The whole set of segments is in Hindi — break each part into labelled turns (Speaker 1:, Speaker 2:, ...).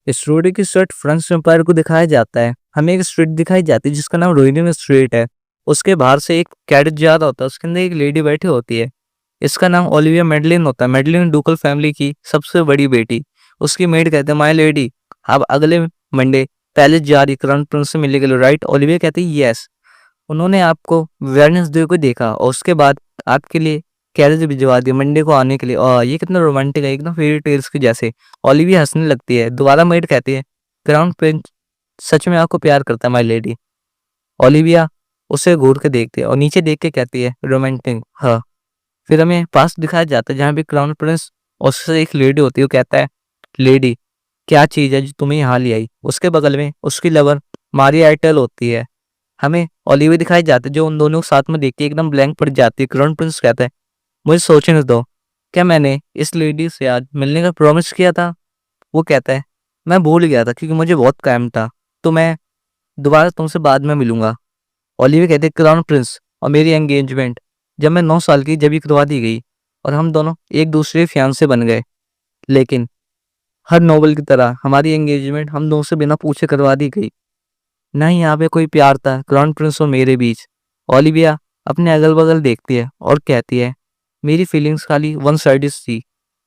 Speaker 1: इस रोड की स्ट्रीट फ्रेंच एम्पायर को दिखाया जाता है। हमें एक स्ट्रीट दिखाई जाती है जिसका नाम रोहिनी स्ट्रीट है। उसके बाहर से एक कैरेट जा रहा होता है, उसके अंदर एक लेडी बैठी होती है। इसका नाम ओलिविया मेडलिन होता है। मेडलिन डुकल फैमिली की सबसे बड़ी बेटी। उसकी मेड कहते हैं, माय लेडी आप अगले मंडे पैलेस जा रही क्राउन प्रिंस से मिलने के लिए, राइट? ओलिविया कहती है यस। उन्होंने आपको वेडनेसडे को देखा और उसके बाद आपके लिए कैरेज भिजवा दिया मंडे को आने के लिए। ये कितना रोमांटिक है, एकदम फेरी टेल्स के जैसे। ओलिविया हंसने लगती है। दोबारा मेड कहती है, क्राउन प्रिंस सच में आपको प्यार करता है माय लेडी। ओलिविया उसे घूर के देखती है और नीचे देख के कहती है, रोमांटिक हाँ। फिर हमें पास दिखाया जाता है जहाँ पे क्राउन प्रिंस और उससे एक लेडी होती है। वो कहता है, लेडी क्या चीज है जो तुम्हें यहाँ ले आई? उसके बगल में उसकी लवर मारिया एयरटेल होती है। हमें ओलिविया दिखाई जाती है जो उन दोनों को साथ में देख के एकदम ब्लैंक पड़ जाती है। क्राउन प्रिंस कहता है, मुझे सोचने दो, क्या मैंने इस लेडी से आज मिलने का प्रॉमिस किया था? वो कहता है, मैं भूल गया था क्योंकि मुझे बहुत काम था, तो मैं दोबारा तुमसे बाद में मिलूंगा। ओलिविया कहते हैं, क्राउन प्रिंस और मेरी एंगेजमेंट जब मैं 9 साल की जब ही करवा दी गई और हम दोनों एक दूसरे फियांसे बन गए। लेकिन हर नोवेल की तरह हमारी एंगेजमेंट हम दोनों से बिना पूछे करवा दी गई। ना ही यहाँ पे कोई प्यार था क्राउन प्रिंस और मेरे बीच। ओलिविया अपने अगल बगल देखती है और कहती है, मेरी फीलिंग्स खाली वन साइडेड थी,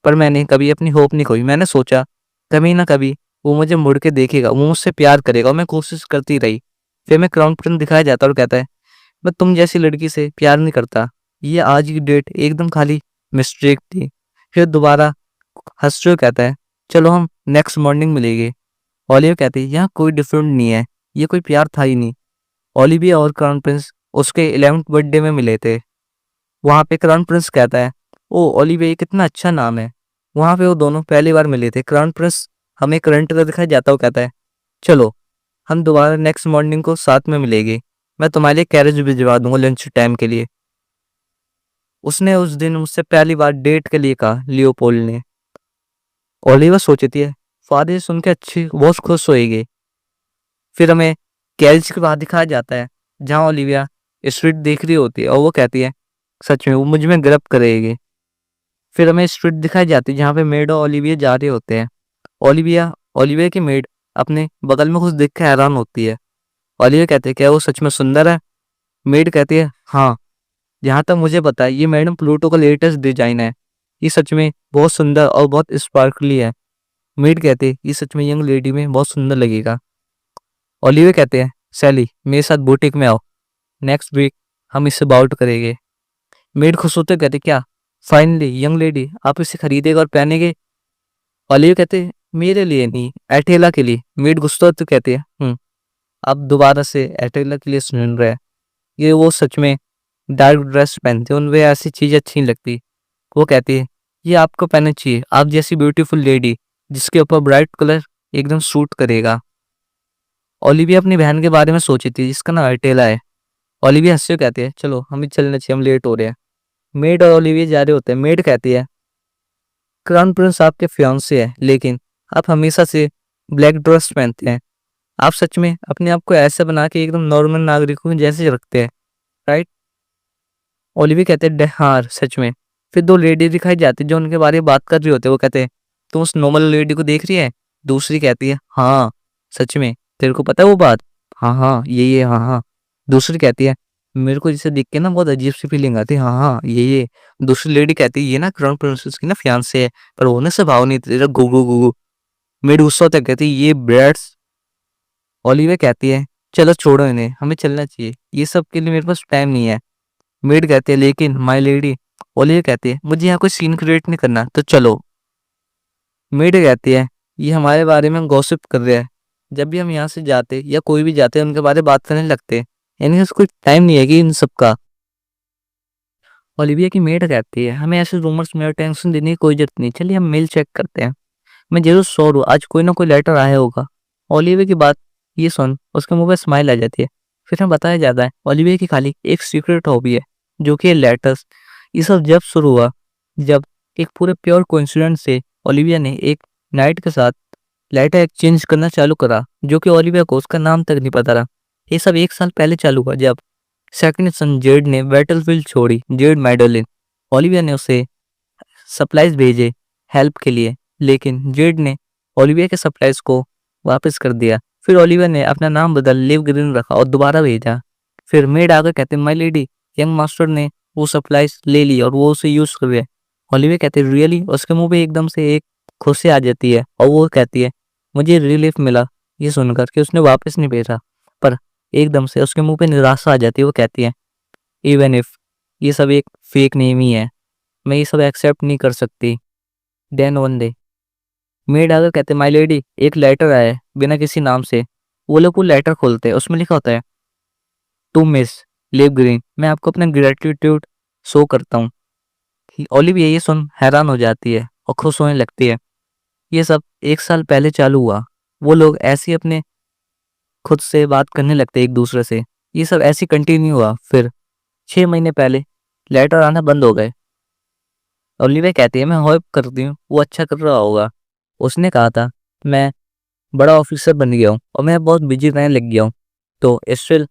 Speaker 1: पर मैंने कभी अपनी होप नहीं खोई। मैंने सोचा कभी ना कभी वो मुझे मुड़ के देखेगा, वो मुझसे प्यार करेगा, और मैं कोशिश करती रही। फिर मैं क्राउन प्रिंस दिखाया जाता है और कहता है, मैं तुम जैसी लड़की से प्यार नहीं करता। ये आज की डेट एकदम खाली मिस्टेक थी। फिर दोबारा हंसते हुए कहता है, चलो हम नेक्स्ट मॉर्निंग मिलेंगे। ओलिविया कहती है, यहाँ कोई डिफरेंट नहीं है, ये कोई प्यार था ही नहीं। ओलिविया और क्राउन प्रिंस उसके 11th बर्थडे में मिले थे। वहां पे क्राउन प्रिंस कहता है, ओ ओलिविया ये कितना अच्छा नाम है। वहां पे वो दोनों पहली बार मिले थे। क्राउन प्रिंस हमें करंट का दिखाया जाता है। वो कहता है, चलो हम दोबारा नेक्स्ट मॉर्निंग को साथ में मिलेंगे, मैं तुम्हारे लिए कैरेज भिजवा दूंगा लंच टाइम के लिए। उसने उस दिन मुझसे पहली बार डेट के लिए कहा, लियोपोल्ड ने। ओलिविया सोचती है, फादर सुन के अच्छी बहुत खुश होएगी। फिर हमें कैरेज के बाहर दिखाया जाता है जहाँ ओलिविया स्ट्रीट देख रही होती है और वो कहती है, सच में वो मुझ में गिरफ्त करेगी। फिर हमें स्ट्रीट दिखाई जाती है जहाँ पे मेड और ओलिविया जा रहे होते हैं। ओलिविया ओलिविया की मेड अपने बगल में कुछ देख के हैरान होती है। ओलिविया कहते हैं, क्या वो सच में सुंदर है? मेड कहती है, हाँ, जहाँ तक मुझे पता है ये मैडम प्लूटो का लेटेस्ट डिजाइन है। ये सच में बहुत सुंदर और बहुत स्पार्कली है। मेड कहते हैं, ये सच में यंग लेडी में बहुत सुंदर लगेगा। ओलिविया कहते हैं, सैली मेरे साथ बुटीक में आओ, नेक्स्ट वीक हम इससे बाउट करेंगे। मेड खुश होते कहते, क्या फाइनली यंग लेडी आप इसे खरीदेगा और पहनेंगे? ओलिविया कहते हैं, मेरे लिए नहीं, एटेला के लिए। मेड गुस्सा होते कहते हैं, आप दोबारा से एटेला के लिए सुन रहे हैं। ये वो सच में डार्क ड्रेस पहनते हैं, उनमें ऐसी चीजें अच्छी नहीं लगती। वो कहती है, ये आपको पहनना चाहिए, आप जैसी ब्यूटीफुल लेडी जिसके ऊपर ब्राइट कलर एकदम सूट करेगा। ओलिविया अपनी बहन के बारे में सोची थी जिसका नाम अर्टेला है। ओलिविया हंसते हुए कहती है, चलो हमें चलना चाहिए, हम लेट हो रहे हैं। मेड और ओलिविया जा रहे होते हैं। मेड कहती है, क्राउन प्रिंस आपके फियांसे है, लेकिन आप हमेशा से ब्लैक ड्रेस पहनते हैं। आप सच में अपने आप को ऐसा बना के एकदम नॉर्मल नागरिकों जैसे रखते हैं, राइट? ओलिविया कहते हैं, हाँ सच में। फिर दो लेडी दिखाई जाती है जो उनके बारे में बात कर रही होते हैं। वो कहते हैं, तुम उस नॉर्मल लेडी को देख रही है? दूसरी कहती है, हाँ सच में, तेरे को पता है वो बात? हाँ हाँ ये हाँ हाँ। दूसरी कहती है, मेरे को जिसे देख के ना बहुत अजीब सी फीलिंग आती है। हाँ हाँ ये। दूसरी लेडी कहती है, ये ना क्राउन प्रिंसेस की ना फियांसे है, पर वो ना स्वभाव नहीं तेरा गुगु गुगु। मेरी गुस्सा होता है, कहती है, ये ब्रेड्स। ओलिविया कहती है, चलो छोड़ो इन्हें, हमें चलना चाहिए, ये सब के लिए मेरे पास टाइम नहीं है। मेड कहती है, लेकिन माय लेडी। ओलिविया कहती है, मुझे यहाँ कोई सीन क्रिएट नहीं करना, तो चलो। मेड कहती है, ये हमारे बारे में गॉसिप कर रहे हैं। जब भी हम यहाँ से जाते या कोई भी जाते हैं उनके बारे में बात करने लगते हैं, यानी उसको टाइम नहीं है कि इन सब का। ओलिविया की मेड कहती है, हमें ऐसे रूमर्स में टेंशन देने की कोई जरूरत नहीं, चलिए हम मेल चेक करते हैं। मैं जरूर श्योर हूँ आज कोई ना कोई लेटर आया होगा। ओलिविया की बात ये सुन उसके मुंह पे स्माइल आ जाती है। फिर हमें बताया जाता है ओलिविया की खाली एक सीक्रेट हॉबी है, जो कि लेटर्स। ये सब जब शुरू हुआ, जब एक पूरे प्योर कोइंसिडेंस से ओलिविया ने एक नाइट के साथ लेटर एक्सचेंज करना चालू करा, जो कि ओलिविया को उसका नाम तक नहीं पता रहा। ये सब 1 साल पहले चालू हुआ जब सेकंड सन जेड ने बैटलफील्ड छोड़ी। जेड मैडलिन, ओलिविया ने उसे सप्लाईज भेजे हेल्प के लिए, लेकिन जेड ने ओलिविया के सप्लाईज को वापस कर दिया। फिर ओलिविया ने अपना नाम बदल लिव ग्रीन रखा और दोबारा भेजा। फिर मेड आकर कहते माय लेडी, यंग मास्टर ने वो सप्लाईज ले ली और वो उसे यूज कर रहे। ओलिविया कहते रियली, उसके मुंह पे एकदम से एक खुशी आ जाती है और वो कहती है मुझे रिलीफ मिला ये सुनकर कि उसने वापस नहीं भेजा। पर एकदम से उसके मुंह पे निराशा आ जाती है। वो कहती है इवन इफ ये सब एक फेक नेम ही है, मैं ये सब एक्सेप्ट नहीं कर सकती। देन वन डे मेड आकर कहते माय लेडी, एक लेटर आया है बिना किसी नाम से। वो लोग वो लेटर खोलते हैं, उसमें लिखा होता है टू मिस लिव ग्रीन, मैं आपको अपना ग्रेटिट्यूड शो करता हूँ। ओलिविया ये सुन हैरान हो जाती है और खुश होने लगती है। ये सब 1 साल पहले चालू हुआ। वो लोग ऐसे ही अपने खुद से बात करने लगते एक दूसरे से। ये सब ऐसे ही कंटिन्यू हुआ। फिर 6 महीने पहले लेटर आना बंद हो गए। ओलिविया कहती है मैं होप करती हूँ वो अच्छा कर रहा होगा। उसने कहा था मैं बड़ा ऑफिसर बन गया हूँ और मैं बहुत बिजी रहने लग गया हूँ, तो स्टिल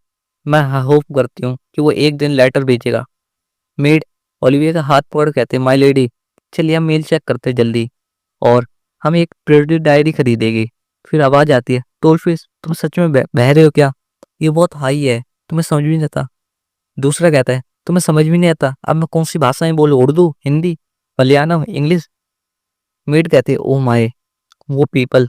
Speaker 1: मैं होप करती हूँ कि वो एक दिन लेटर भेजेगा। मेड ओलिविया का हाथ पकड़ कहते माय लेडी, चलिए हम मेल चेक करते जल्दी और हम एक प्रियोरिटी डायरी खरीदेगी। फिर आवाज आती है टोल फीस, तुम सच में बह रहे हो क्या? ये बहुत हाई है, तुम्हें समझ भी नहीं आता। दूसरा कहता है तुम्हें समझ भी नहीं आता अब मैं कौन सी भाषाएं बोलूं, उर्दू, हिंदी, मलयालम, इंग्लिश? मेड कहते ओ माय, वो पीपल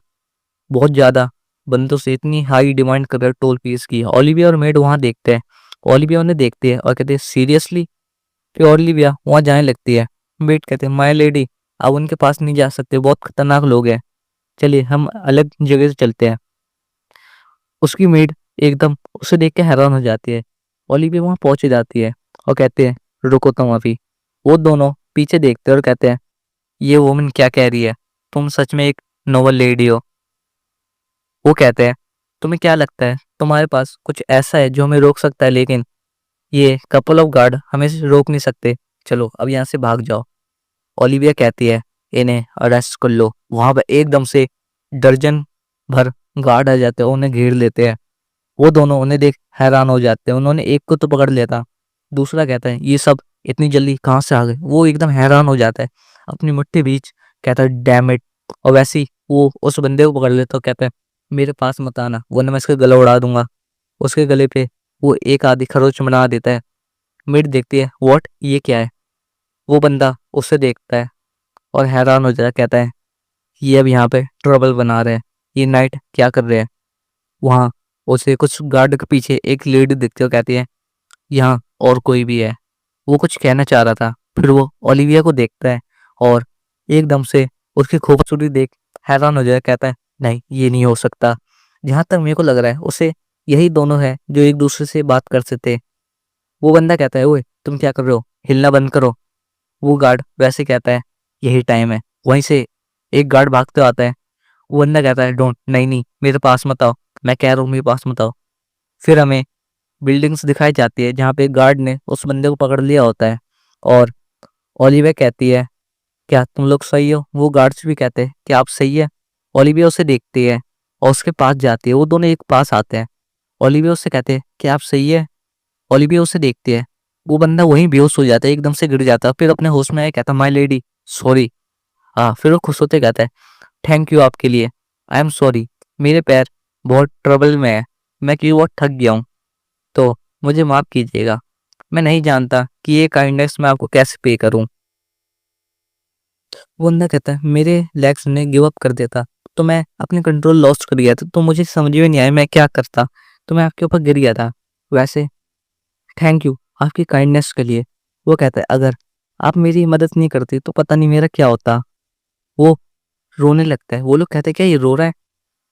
Speaker 1: बहुत ज्यादा बंदों से इतनी हाई डिमांड कर रहे टोल फीस की। ओलिविया और मेड वहां देखते हैं। ओलिविया उन्हें देखती है और कहते हैं सीरियसली? फिर ओलिविया वहां जाने लगती है। मेड कहते हैं माय लेडी, आप उनके पास नहीं जा सकते, बहुत खतरनाक लोग हैं, चलिए हम अलग जगह से चलते हैं। उसकी मेड एकदम उसे देख के हैरान हो जाती है। ओलिविया वहां पहुंच जाती है और कहते हैं रुको तुम अभी। वो दोनों पीछे देखते हैं और कहते हैं ये वुमन क्या कह रही है, तुम सच में एक नोबल लेडी हो। वो कहते हैं तुम्हें क्या लगता है तुम्हारे पास कुछ ऐसा है जो हमें रोक सकता है, लेकिन ये कपल ऑफ गार्ड हमें रोक नहीं सकते, चलो अब यहाँ से भाग जाओ। ओलिविया कहती है इन्हें अरेस्ट कर लो। वहां पर एकदम से दर्जन भर गार्ड आ जाते हैं, उन्हें घेर लेते हैं। वो दोनों उन्हें देख हैरान हो जाते हैं। उन्होंने एक को तो पकड़ लिया था, दूसरा कहता है ये सब इतनी जल्दी कहाँ से आ गए। वो एकदम हैरान हो जाता है, अपनी मुट्ठी बीच कहता है डैम इट। और वैसे ही वो उस बंदे को पकड़ लेता है, कहता है मेरे पास मत आना वरना मैं इसका गला उड़ा दूंगा। उसके गले पे वो एक आधी खरोच बना देता है। मिड देखती है व्हाट, ये क्या है? वो बंदा उसे देखता है और हैरान हो जाता है, कहता है ये अब यहाँ पे ट्रबल बना रहे हैं, ये नाइट क्या कर रहे हैं। वहाँ उसे कुछ गार्ड के पीछे एक लेडी दिखती है और कहती है यहाँ और कोई भी है। वो कुछ कहना चाह रहा था, फिर वो ओलिविया को देखता है और एकदम से उसकी खूबसूरती देख हैरान हो जाए, कहता है नहीं ये नहीं हो सकता। जहां तक मेरे को लग रहा है उसे यही दोनों है जो एक दूसरे से बात कर सकते। वो बंदा कहता है ओए तुम क्या कर रहे हो, हिलना बंद करो। वो गार्ड वैसे कहता है यही टाइम है। वहीं से एक गार्ड भागते आता है। वो बंदा कहता है डोंट, नहीं नहीं मेरे पास मत आओ, मैं कह रहा हूँ मेरे पास मत आओ। फिर हमें बिल्डिंग्स दिखाई जाती है जहाँ पे गार्ड ने उस बंदे को पकड़ लिया होता है। और ओलिविया कहती है क्या तुम लोग सही हो? वो गार्ड्स भी कहते हैं कि आप सही है। ओलिविया उसे देखती है और उसके पास जाती है। वो दोनों एक पास आते हैं। ओलिविया उससे कहते हैं कि आप सही है। ओलिविया उसे देखती है। वो बंदा वहीं बेहोश हो जाता है, एकदम से गिर जाता है। फिर अपने होश में आए कहता माय लेडी सॉरी। हाँ, फिर वो खुश होते कहता है थैंक यू आपके लिए, आई एम सॉरी, मेरे पैर बहुत ट्रबल में है, मैं क्यों बहुत थक गया हूँ, तो मुझे माफ कीजिएगा। मैं नहीं जानता कि ये काइंडनेस मैं आपको कैसे पे करूं। वो बंदा कहता है मेरे लेग्स ने गिव अप कर दिया था, तो मैं अपने कंट्रोल लॉस्ट कर गया था, तो मुझे समझ में नहीं आया मैं क्या करता, तो मैं आपके ऊपर गिर गया था। वैसे थैंक यू आपकी काइंडनेस के लिए। वो कहता है अगर आप मेरी मदद नहीं करती तो पता नहीं मेरा क्या होता। वो रोने लगता है। वो लोग कहते हैं क्या ये रो रहा है?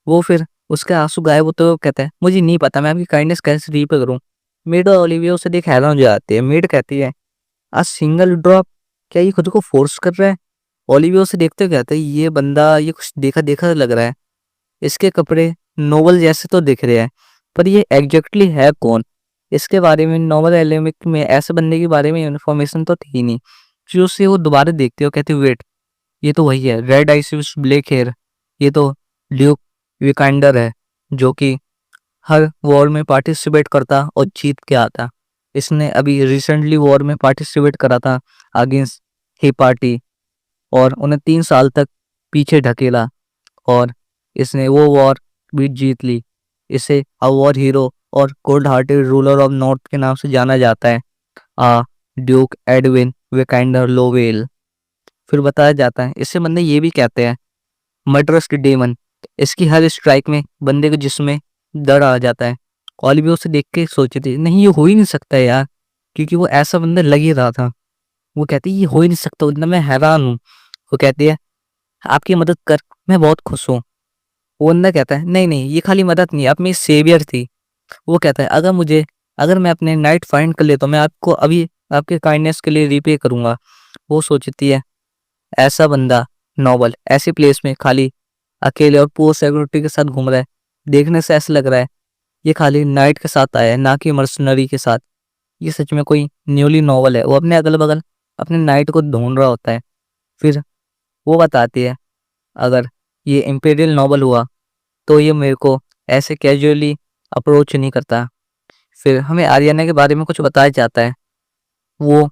Speaker 1: वो फिर उसके आंसू गायब होते हुए कहता है मुझे नहीं पता मैं आपकी काइंडनेस कैसे रीपे करूं। मेड और ओलिविया उसे देख हैरान हो जाती है। मेड कहती है आ सिंगल ड्रॉप, क्या ये खुद को फोर्स कर रहा है? ओलिविया उसे देखते हुए कहते हैं ये बंदा ये कुछ देखा देखा लग रहा है, इसके कपड़े नोवेल जैसे तो दिख रहे हैं, पर ये एग्जैक्टली है कौन? इसके बारे में नोवेल एलिमिक में ऐसे बंदे के बारे में इन्फॉर्मेशन तो थी नहीं। फिर उससे वो दोबारा देखते हो, कहते वेट ये तो वही है, रेड आइस ब्लैक हेयर, ये तो ल्यूक विकांडर है जो कि हर वॉर में पार्टिसिपेट करता और जीत के आता। इसने अभी रिसेंटली वॉर में पार्टिसिपेट करा था अगेंस्ट ही पार्टी और उन्हें 3 साल तक पीछे ढकेला। और इसने वो वॉर भी जीत ली। इसे अ वॉर हीरो और cold hearted ruler of north के नाम से जाना जाता है, ड्यूक एडविन विकेंडर लोवेल। फिर बताया जाता है, इससे बंदे ये भी कहते हैं मर्डरस डेमन। इसकी हर स्ट्राइक में बंदे के जिस्म में डर आ जाता है। ओलिविया उसे देख के सोची थी, नहीं ये हो ही नहीं सकता यार, क्योंकि वो ऐसा बंदा लग ही रहा था। वो कहती है ये हो ही नहीं सकता, इतना मैं हैरान हूँ। वो कहती है आपकी मदद कर मैं बहुत खुश हूँ। वो बंदा कहता है नहीं नहीं, ये खाली मदद नहीं, आप मेरी सेवियर थी। वो कहता है अगर मैं अपने नाइट फाइंड कर लेता हूँ, मैं आपको अभी आपके काइंडनेस के लिए रिपे करूंगा। वो सोचती है ऐसा बंदा नॉवल ऐसी प्लेस में खाली अकेले और पुअर सिक्योरिटी के साथ घूम रहा है, देखने से ऐसा लग रहा है ये खाली नाइट के साथ आया है, ना कि मर्सनरी के साथ। ये सच में कोई न्यूली नॉवल है। वो अपने अगल बगल अपने नाइट को ढूंढ रहा होता है। फिर वो बताती है अगर ये इम्पीरियल नॉवल हुआ तो ये मेरे को ऐसे कैजुअली अप्रोच नहीं करता। फिर हमें आर्याना के बारे में कुछ बताया जाता है, वो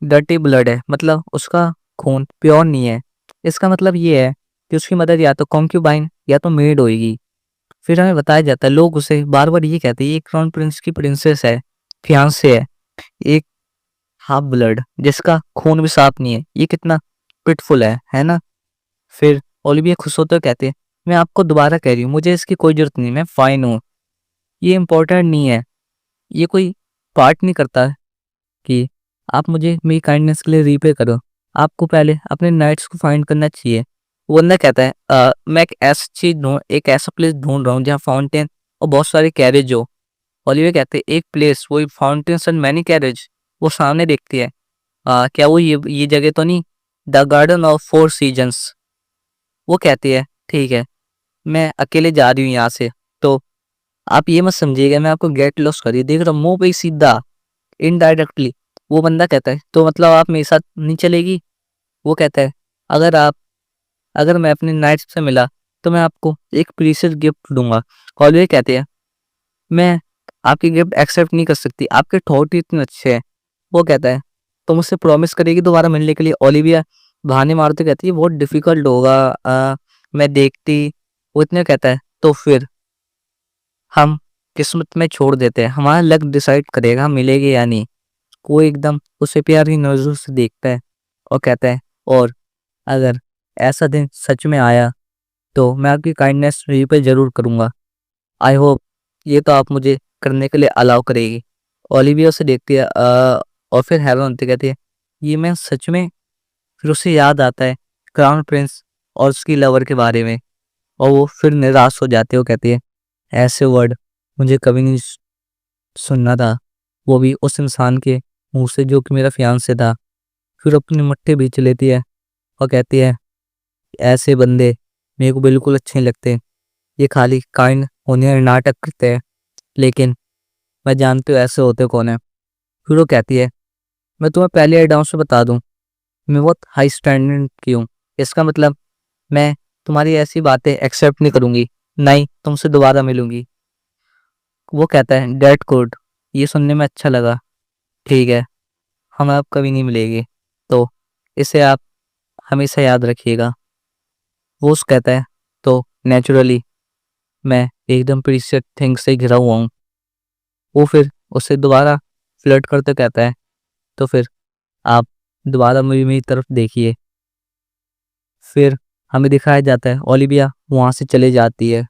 Speaker 1: डर्टी ब्लड है, मतलब उसका खून प्योर नहीं है। इसका मतलब ये है कि उसकी मदर या तो कॉन्क्यूबाइन या तो मेड होएगी। फिर हमें बताया जाता है लोग उसे बार बार ये कहते हैं ये क्राउन प्रिंस की प्रिंसेस है, फियांसे है, एक हाफ ब्लड जिसका खून भी साफ नहीं है। ये कितना पिटफुल है ना। फिर ओलिविया खुश होते हुए कहते हैं मैं आपको दोबारा कह रही हूँ मुझे इसकी कोई जरूरत नहीं, मैं फाइन हूँ, ये इम्पोर्टेंट नहीं है, ये कोई पार्ट नहीं करता कि आप मुझे मेरी काइंडनेस के लिए रीपे करो। आपको पहले अपने नाइट्स को फाइंड करना चाहिए। वो बंदा कहता है मैं एक ऐसा प्लेस ढूंढ रहा हूँ जहाँ फाउंटेन और बहुत सारे कैरेज हो। ओलिविया कहते हैं एक प्लेस, वही फाउंटेन्स एंड मैनी कैरेज। वो सामने देखती है, क्या वो ये जगह तो नहीं, the garden of four seasons. वो कहती है ठीक है, मैं अकेले जा रही हूँ यहाँ से, तो आप ये मत समझिएगा मैं आपको गेट लॉस करिए, देख रहा हूँ मुंह पे ही सीधा इनडायरेक्टली। वो बंदा कहता है तो मतलब आप मेरे साथ नहीं चलेगी। वो कहता है अगर आप अगर मैं अपने नाइट्स से मिला तो मैं आपको एक प्रीशियस गिफ्ट दूंगा। ओलिविया कहते हैं मैं आपकी गिफ्ट एक्सेप्ट नहीं कर सकती, आपके थॉट ही इतने अच्छे हैं। वो कहता है तो मुझसे प्रॉमिस करेगी दोबारा मिलने के लिए। ओलिविया बहाने मारते कहती है बहुत डिफिकल्ट होगा, मैं देखती। वो इतने कहता है तो फिर हम किस्मत में छोड़ देते हैं, हमारा लक डिसाइड करेगा हम मिलेंगे या नहीं। वो एकदम उसे प्यारी नजरों से देखता है और कहता है और अगर ऐसा दिन सच में आया तो मैं आपकी काइंडनेस रिपे जरूर करूंगा। आई होप ये तो आप मुझे करने के लिए अलाउ करेगी। ओलिविया उसे देखती है और फिर हैरान होती कहती है ये मैं सच में। फिर उसे याद आता है क्राउन प्रिंस और उसकी लवर के बारे में, और वो फिर निराश हो जाती है। वो कहती है ऐसे वर्ड मुझे कभी नहीं सुनना था, वो भी उस इंसान के मुंह से जो कि मेरा फियांसे था। फिर अपनी मट्टी बीच लेती है और कहती है ऐसे बंदे मेरे को बिल्कुल अच्छे नहीं लगते, ये खाली काइंड होने का नाटक करते हैं, लेकिन मैं जानती हूँ ऐसे होते कौन है। फिर वो कहती है मैं तुम्हें पहले एडाउन से बता दूं, मैं बहुत हाई स्टैंडर्ड की हूँ, इसका मतलब मैं तुम्हारी ऐसी बातें एक्सेप्ट नहीं करूंगी, नहीं तुमसे दोबारा मिलूंगी। वो कहता है डेट गुड, ये सुनने में अच्छा लगा, ठीक है हम आप कभी नहीं मिलेंगे, तो इसे आप हमेशा याद रखिएगा। वो उस कहता है तो नेचुरली मैं एकदम प्रीशियस थिंग से घिरा हुआ हूँ। वो फिर उससे दोबारा फ्लर्ट करते कहता है तो फिर आप दोबारा मेरी तरफ देखिए। फिर हमें दिखाया जाता है ओलिविया वहाँ से चले जाती है।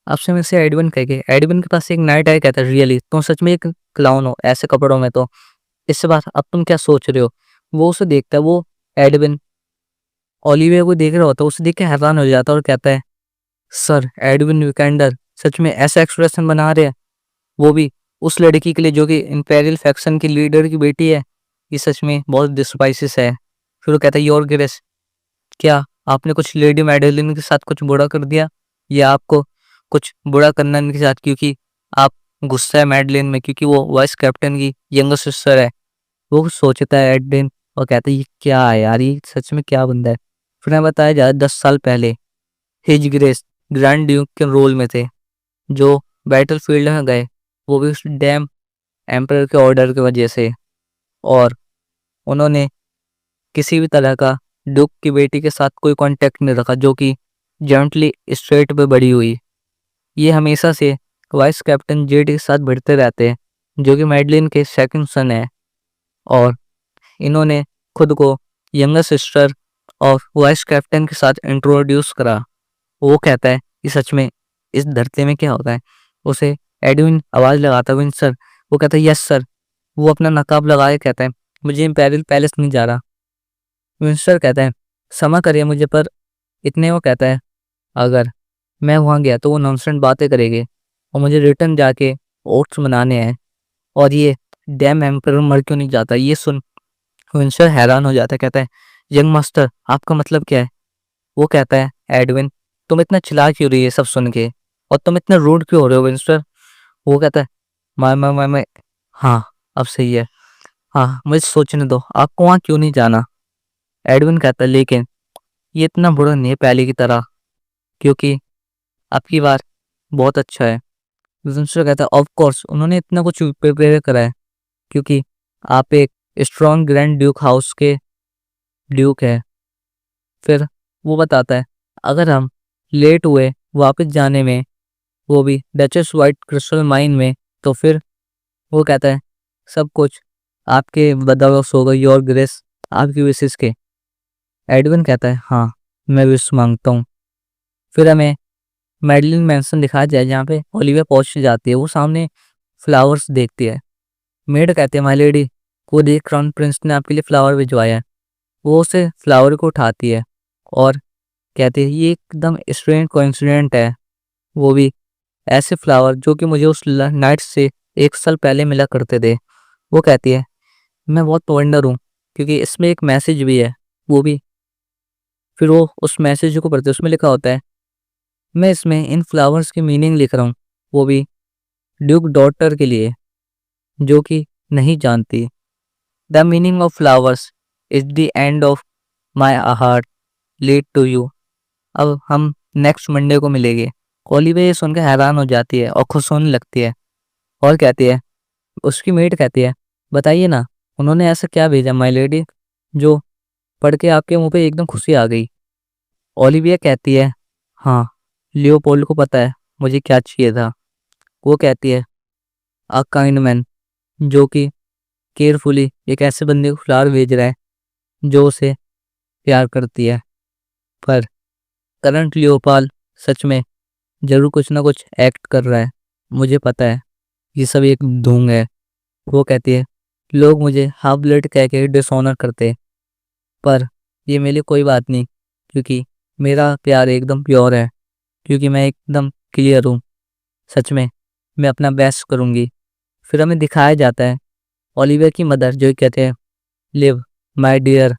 Speaker 1: आपसे में से एडविन कह के एडविन के पास एक नाइट आया, कहता है रियली तुम सच में एक क्लाउन हो ऐसे कपड़ों में, तो इससे बात अब तुम क्या सोच रहे हो। वो उसे देखता है, वो एडविन ओलिविया को देख रहा होता है, उसे देख के हैरान हो जाता है और कहता है सर एडविन विकेंडर सच में ऐसा एक्सप्रेशन बना रहे हैं, वो भी उस लड़की के लिए जो कि इंपेरियल फैक्शन की लीडर की बेटी है। ये सच में बहुत डिस्पाइसिस है। फिर वो कहता है योर ग्रेस, क्या आपने कुछ लेडी मेडलिन के साथ कुछ बुरा कर दिया, या आपको कुछ बुरा करना इनके साथ क्योंकि आप गुस्सा है मेडलिन में क्योंकि वो वाइस कैप्टन की यंगर सिस्टर है। वो सोचता है एडविन और कहता है ये क्या है यार, ये सच में क्या बंदा है। फिर हमें बताया जाए 10 साल पहले हिज ग्रेस ग्रैंड ड्यूक के रोल में थे जो बैटल फील्ड में गए, वो भी उस डैम एम्परर के ऑर्डर की वजह से, और उन्होंने किसी भी तरह का ड्यूक की बेटी के साथ कोई कांटेक्ट नहीं रखा, जो कि जॉइंटली स्ट्रेट पे बड़ी हुई। ये हमेशा से वाइस कैप्टन जेड के साथ भिड़ते रहते हैं, जो कि मैडलिन के सेकंड सन है। और इन्होंने खुद को यंगर सिस्टर और वाइस कैप्टन के साथ इंट्रोड्यूस करा। वो कहता है कि सच में इस धरती में क्या होता है। उसे एडविन आवाज लगाता है, विन सर। वो कहता है यस सर। वो अपना नकाब लगाए कहता है मुझे इम्पेरियल पैलेस नहीं जा रहा। विंस्टर कहता है क्षमा करिए मुझे, पर इतने वो कहता है अगर मैं वहाँ गया तो वो नॉनसेंस बातें करेंगे और मुझे रिटर्न जाके ओट्स बनाने हैं, और ये डैम एम्पर मर क्यों नहीं जाता। ये सुन विंस्टर हैरान हो जाता है, कहता है यंग मास्टर आपका मतलब क्या है। वो कहता है एडविन तुम इतना चिल्ला क्यों रही है सब सुन के, और तुम इतना रूड क्यों हो रहे हो विंस्टर। वो कहता है मैं हाँ अब सही है, हाँ मुझे सोचने दो, आपको वहाँ क्यों नहीं जाना। एडविन कहता है लेकिन ये इतना बुरा नहीं है पहले की तरह, क्योंकि आपकी बार बहुत अच्छा है। विंस्टर कहता है ऑफ कोर्स उन्होंने इतना कुछ प्रिपेयर करा है, क्योंकि आप एक स्ट्रॉन्ग ग्रैंड ड्यूक हाउस के ड्यूक है। फिर वो बताता है अगर हम लेट हुए वापस जाने में, वो भी डचेस वाइट क्रिस्टल माइन में, तो फिर वो कहता है सब कुछ आपके बदौलत होगा योर ग्रेस, आपकी विशेष के। एडविन कहता है हाँ मैं विश मांगता हूँ। फिर हमें मैडलिन मैंसन दिखाया जाए जहाँ पे ओलिविया पहुंच जाती है। वो सामने फ्लावर्स देखती है। मेड कहती है माय लेडी को देख क्राउन प्रिंस ने आपके लिए फ्लावर भिजवाया है। वो उसे फ्लावर को उठाती है और कहती है ये एकदम स्ट्रेंज कोइंसिडेंट है, वो भी ऐसे फ्लावर जो कि मुझे उस नाइट से 1 साल पहले मिला करते थे। वो कहती है मैं बहुत वंडर हूँ क्योंकि इसमें एक मैसेज भी है, वो भी। फिर वो उस मैसेज को पढ़ते उसमें लिखा होता है मैं इसमें इन फ्लावर्स की मीनिंग लिख रहा हूँ, वो भी ड्यूक डॉटर के लिए जो कि नहीं जानती। The meaning of flowers is the end of my heart lead to you. अब हम नेक्स्ट मंडे को मिलेंगे। ओलिविया ये सुनकर हैरान हो जाती है और खुश होने लगती है और कहती है उसकी मेट कहती है बताइए ना उन्होंने ऐसा क्या भेजा माय लेडी जो पढ़ के आपके मुंह पे एकदम खुशी आ गई। ओलिविया कहती है हाँ लियोपोल्ड को पता है मुझे क्या चाहिए था। वो कहती है अ काइंड मैन जो कि केयरफुली एक ऐसे बंदे को फ्लावर भेज रहा है जो उसे प्यार करती है। पर करंट लियोपाल सच में जरूर कुछ ना कुछ एक्ट कर रहा है, मुझे पता है ये सब एक ढोंग है। वो कहती है लोग मुझे हाफ ब्लड कह के डिसऑनर करते हैं, पर ये मेरे लिए कोई बात नहीं, क्योंकि मेरा प्यार एकदम प्योर है, क्योंकि मैं एकदम क्लियर हूँ। सच में मैं अपना बेस्ट करूँगी। फिर हमें दिखाया जाता है ओलिविया की मदर जो कहते हैं लिव माय डियर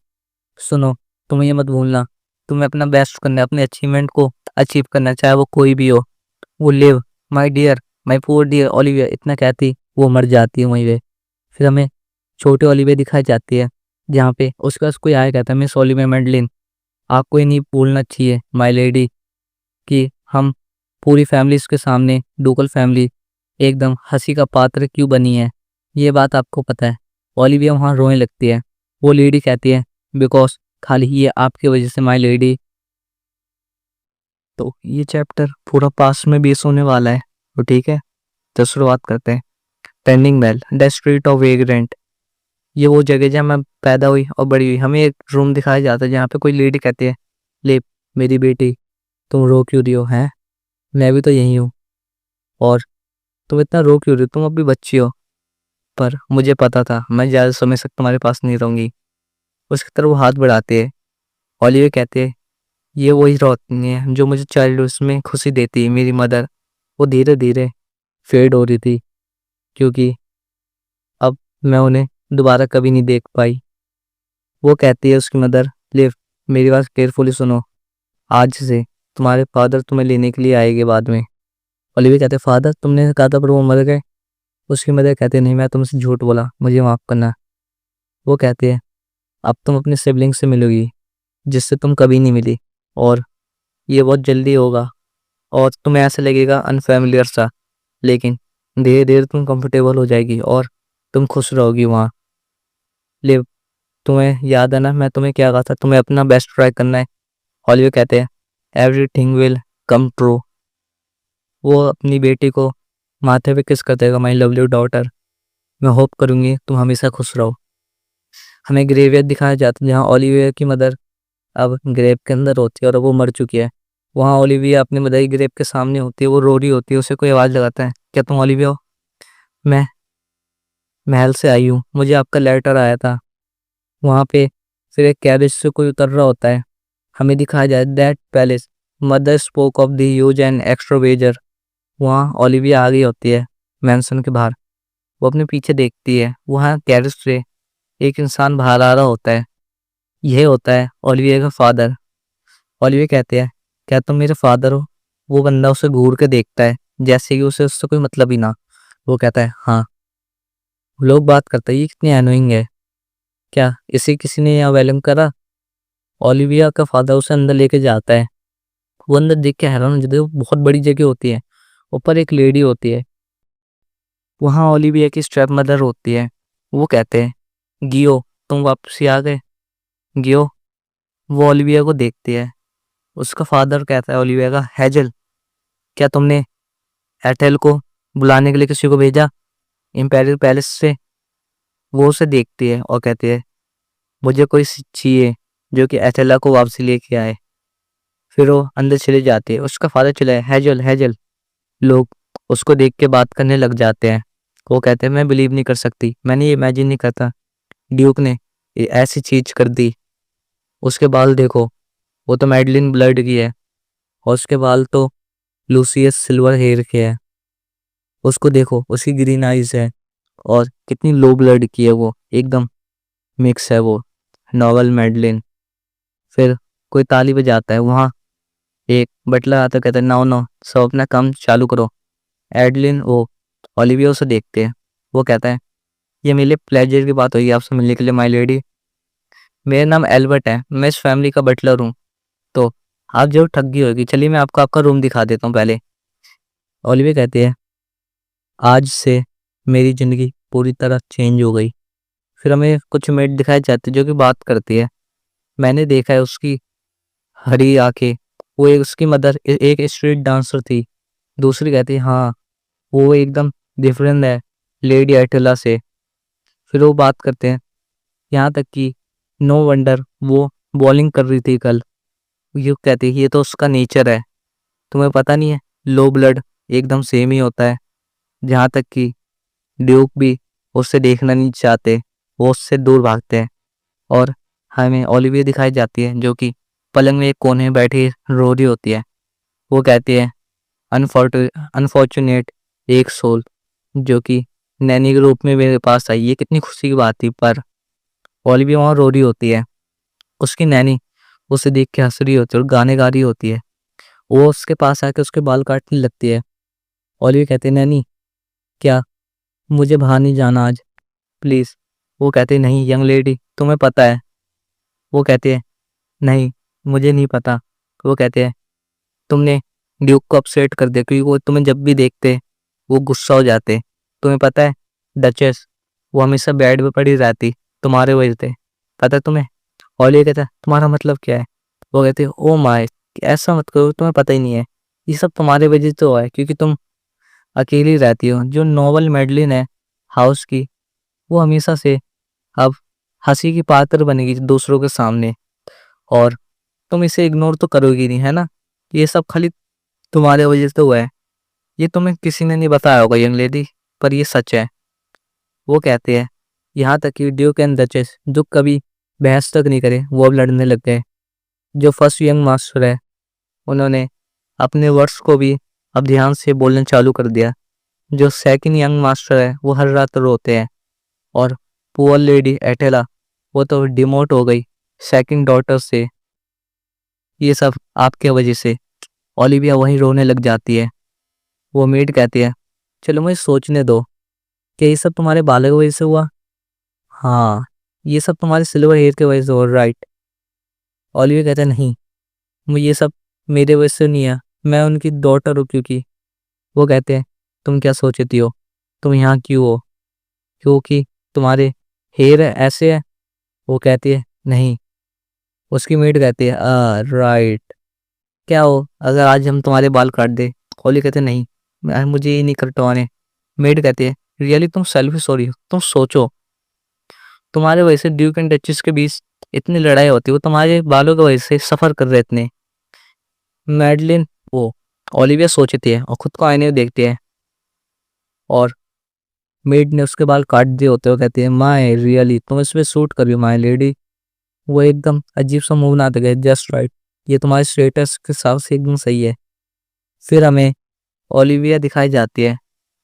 Speaker 1: सुनो तुम्हें ये मत भूलना, तुम्हें अपना बेस्ट करना है, अपने अचीवमेंट को अचीव करना है, चाहे वो कोई भी हो। वो live my dear my poor dear Olivia इतना कहती वो मर जाती है वहीं पे। फिर हमें छोटे ओलिविया दिखाई जाती है जहाँ पे उसके पास कोई आया कहता है मिस ओलिविया मेडलिन आपको ये नहीं भूलना चाहिए माय लेडी कि हम पूरी फैमिली के सामने डुकल फैमिली एकदम हंसी का पात्र क्यों बनी है, ये बात आपको पता है। ओलिविया वहाँ रोने लगती है। वो लेडी कहती है बिकॉज खाली ये आपकी वजह से माय लेडी। तो ये चैप्टर पूरा पास्ट में बेस होने वाला है, तो ठीक है तो शुरुआत करते हैं। Pending bell the street of vagrant. ये वो जगह जहाँ मैं पैदा हुई और बड़ी हुई। हमें एक रूम दिखाया जाता है जहाँ पे कोई लेडी कहती है ले मेरी बेटी तुम रो क्यों रही हो, हैं मैं भी तो यही हूँ, और तुम इतना रो क्यों रही हो, तुम अभी बच्ची हो। पर मुझे पता था मैं ज़्यादा समय तक तुम्हारे पास नहीं रहूंगी। उसकी तरफ वो हाथ बढ़ाते है। ओलिविया कहते हैं ये वही रोशनी है जो मुझे चाइल्डहुड में खुशी देती है मेरी मदर। वो धीरे धीरे फेड हो रही थी क्योंकि अब मैं उन्हें दोबारा कभी नहीं देख पाई। वो कहती है उसकी मदर लिव मेरी बात केयरफुली सुनो, आज से तुम्हारे फादर तुम्हें लेने के लिए आएंगे बाद में। ओलिविया कहते फादर तुमने कहा था पर वो मर गए। उसकी मदर कहते नहीं मैं तुमसे झूठ बोला, मुझे माफ़ करना। वो कहते हैं अब तुम अपने सिबलिंग से मिलोगी जिससे तुम कभी नहीं मिली, और ये बहुत जल्दी होगा और तुम्हें ऐसा लगेगा अनफेमिलियर सा, लेकिन धीरे धीरे तुम कंफर्टेबल हो जाएगी और तुम खुश रहोगी वहाँ। लिव तुम्हें याद है ना मैं तुम्हें क्या कहा था, तुम्हें अपना बेस्ट ट्राई करना है। ओलिविया कहते हैं एवरीथिंग विल कम ट्रू। वो अपनी बेटी को माथे पे किस कर देगा, माई लवली डॉटर, मैं होप करूंगी तुम हमेशा खुश रहो। हमें ग्रेवयार्ड दिखाया जाता है जहाँ ओलिविया की मदर अब ग्रेव के अंदर होती है और वो मर चुकी है। वहाँ ओलिविया अपनी मदर की ग्रेव के सामने होती है, वो रो रही होती है, उसे कोई आवाज़ लगाता है, क्या तुम ओलिविया हो? मैं महल से आई हूँ, मुझे आपका लेटर आया था। वहाँ पे फिर एक कैरेज से कोई उतर रहा होता है। हमें दिखाया जाए that palace mother spoke of the huge and extravagant. वहाँ ओलिविया आ गई होती है मैंसन के बाहर। वो अपने पीछे देखती है, वहाँ कैरेज से एक इंसान बाहर आ रहा होता है। यह होता है ओलिविया का फादर। ओलिविया कहते हैं क्या तुम मेरे फादर हो? वो बंदा उसे घूर के देखता है जैसे कि उसे उससे कोई मतलब ही ना। वो कहता है हाँ। लोग बात करते हैं ये कितनी एनोइंग है, क्या इसे किसी ने यहाँ वेलकम करा? ओलिविया का फादर उसे अंदर लेके जाता है। वो अंदर देख के हैरान हो जाता है, वो बहुत बड़ी जगह होती है, ऊपर एक लेडी होती है। वहाँ ओलिविया की स्टेप मदर होती है। वो कहते हैं गियो तुम वापसी आ गए। गियो वो ओलिविया को देखती है। उसका फादर कहता है ओलिविया का हेजल क्या तुमने एथेल को बुलाने के लिए किसी को भेजा इंपेरियल पैलेस से? वो उसे देखती है और कहती है मुझे कोई चाहिए जो कि एथेला को वापसी लेके आए। फिर वो अंदर चले जाते हैं। उसका फादर चला है हेजल हेजल। लोग उसको देख के बात करने लग जाते हैं। वो कहते हैं मैं बिलीव नहीं कर सकती, मैंने ये इमेजिन नहीं करता ड्यूक ने ये ऐसी चीज कर दी। उसके बाल देखो, वो तो मैडलिन ब्लड की है और उसके बाल तो लूसियस सिल्वर हेयर के है। उसको देखो, उसकी ग्रीन आइज है और कितनी लो ब्लड की है, वो एकदम मिक्स है वो नॉवल मैडलिन। फिर कोई ताली बजाता है, वहाँ एक बटलर आता है, कहता है नाउ नो सब अपना काम चालू करो। एडलिन वो ओलिविया से देखते हैं। वो कहता है ये मेरे लिए प्लेजर की बात हुई आपसे मिलने के लिए माय लेडी। मेरा नाम एल्बर्ट है, मैं इस फैमिली का बटलर हूँ, तो आप जरूर ठग गई होगी, चलिए मैं आपको आपका रूम दिखा देता हूँ पहले। ओलिविया कहती है आज से मेरी ज़िंदगी पूरी तरह चेंज हो गई। फिर हमें कुछ मेड दिखाई जाती है जो कि बात करती है। मैंने देखा है उसकी हरी आंखें, वो एक उसकी मदर एक स्ट्रीट डांसर थी। दूसरी कहती है हाँ वो एकदम डिफरेंट है लेडी एटेला से। फिर वो बात करते हैं यहाँ तक कि नो वंडर वो बॉलिंग कर रही थी कल। ये कहती है ये तो उसका नेचर है, तुम्हें पता नहीं है लो ब्लड एकदम सेम ही होता है। जहाँ तक कि ड्यूक भी उससे देखना नहीं चाहते, वो उससे दूर भागते हैं। और हमें ओलिविया दिखाई जाती है जो कि पलंग में एक कोने में बैठी रो रही होती है। वो कहती है अनफॉर्चुनेट एक सोल जो कि नैनी के रूप में मेरे पास आई, ये कितनी खुशी की बात थी। पर ओलिविया वहाँ रो रही होती है, उसकी नैनी उसे देख के हंस रही होती है और गाने गा रही होती है। वो उसके पास आके उसके बाल काटने लगती है। ओलिविया कहती है नैनी क्या मुझे बाहर नहीं जाना आज प्लीज़? वो कहती है नहीं यंग लेडी तुम्हें पता है। वो कहती है नहीं मुझे नहीं पता। वो कहते हैं तुमने ड्यूक को अपसेट कर दिया क्योंकि वो तुम्हें जब भी देखते वो गुस्सा हो जाते। तुम्हें पता है डचेस वो हमेशा बेड पे पड़ी रहती तुम्हारे वजह से, पता है तुम्हें? और ये कहता है तुम्हारा मतलब क्या है? वो कहते हैं ओ माय ऐसा मत करो, तुम्हें पता ही नहीं है ये सब तुम्हारे वजह से हुआ है क्योंकि तुम अकेली रहती हो। जो नॉवल मेडलिन है हाउस की, वो हमेशा से अब हंसी की पात्र बनेगी दूसरों के सामने, और तुम इसे इग्नोर तो करोगी नहीं है ना? ये सब खाली तुम्हारे वजह से हुआ है। ये तुम्हें किसी ने नहीं बताया होगा यंग लेडी, पर ये सच है। वो कहते हैं यहाँ तक कि ड्यूक एंड डचेस जो कभी बहस तक नहीं करे वो अब लड़ने लग गए। जो फर्स्ट यंग मास्टर है उन्होंने अपने वर्ड्स को भी अब ध्यान से बोलना चालू कर दिया। जो सेकंड यंग मास्टर है वो हर रात रोते हैं। और पुअर लेडी एटेला वो तो डिमोट हो गई सेकंड डॉटर से। ये सब आपके वजह से। ओलिविया वहीं रोने लग जाती है। वो मेड कहती है चलो मुझे सोचने दो, क्या ये सब तुम्हारे बालों की वजह से हुआ? हाँ ये सब तुम्हारे सिल्वर हेयर की वजह से हो राइट। ओलिविया कहता है नहीं मुझे ये सब मेरे वजह से नहीं है, मैं उनकी डॉटर हूँ क्योंकि। वो कहते हैं तुम क्या सोचती हो, तुम यहाँ क्यों हो? क्योंकि तुम्हारे हेयर ऐसे है वो कहती है नहीं। उसकी मेड कहती है राइट, क्या हो अगर आज हम तुम्हारे बाल काट दे? ओली कहते नहीं, मुझे ये नहीं कटवाने। मेड कहती है रियली तुम सेल्फिश हो रही हो, तुम सोचो तुम्हारे वजह से ड्यूक एंड डचेस के बीच इतनी लड़ाई होती है, वो तुम्हारे बालों की वजह से सफर कर रहे इतने। मैडलिन वो ओलिविया सोचती है और खुद को आईने में देखती है, और मेड ने उसके बाल काट दिए होते हो कहती है माय रियली तुम इसमें सूट कर रही हो माय लेडी। वो एकदम अजीब सा मुंह बनाते गए जस्ट राइट, ये तुम्हारे स्टेटस के हिसाब से एकदम सही है। फिर हमें ओलिविया दिखाई जाती है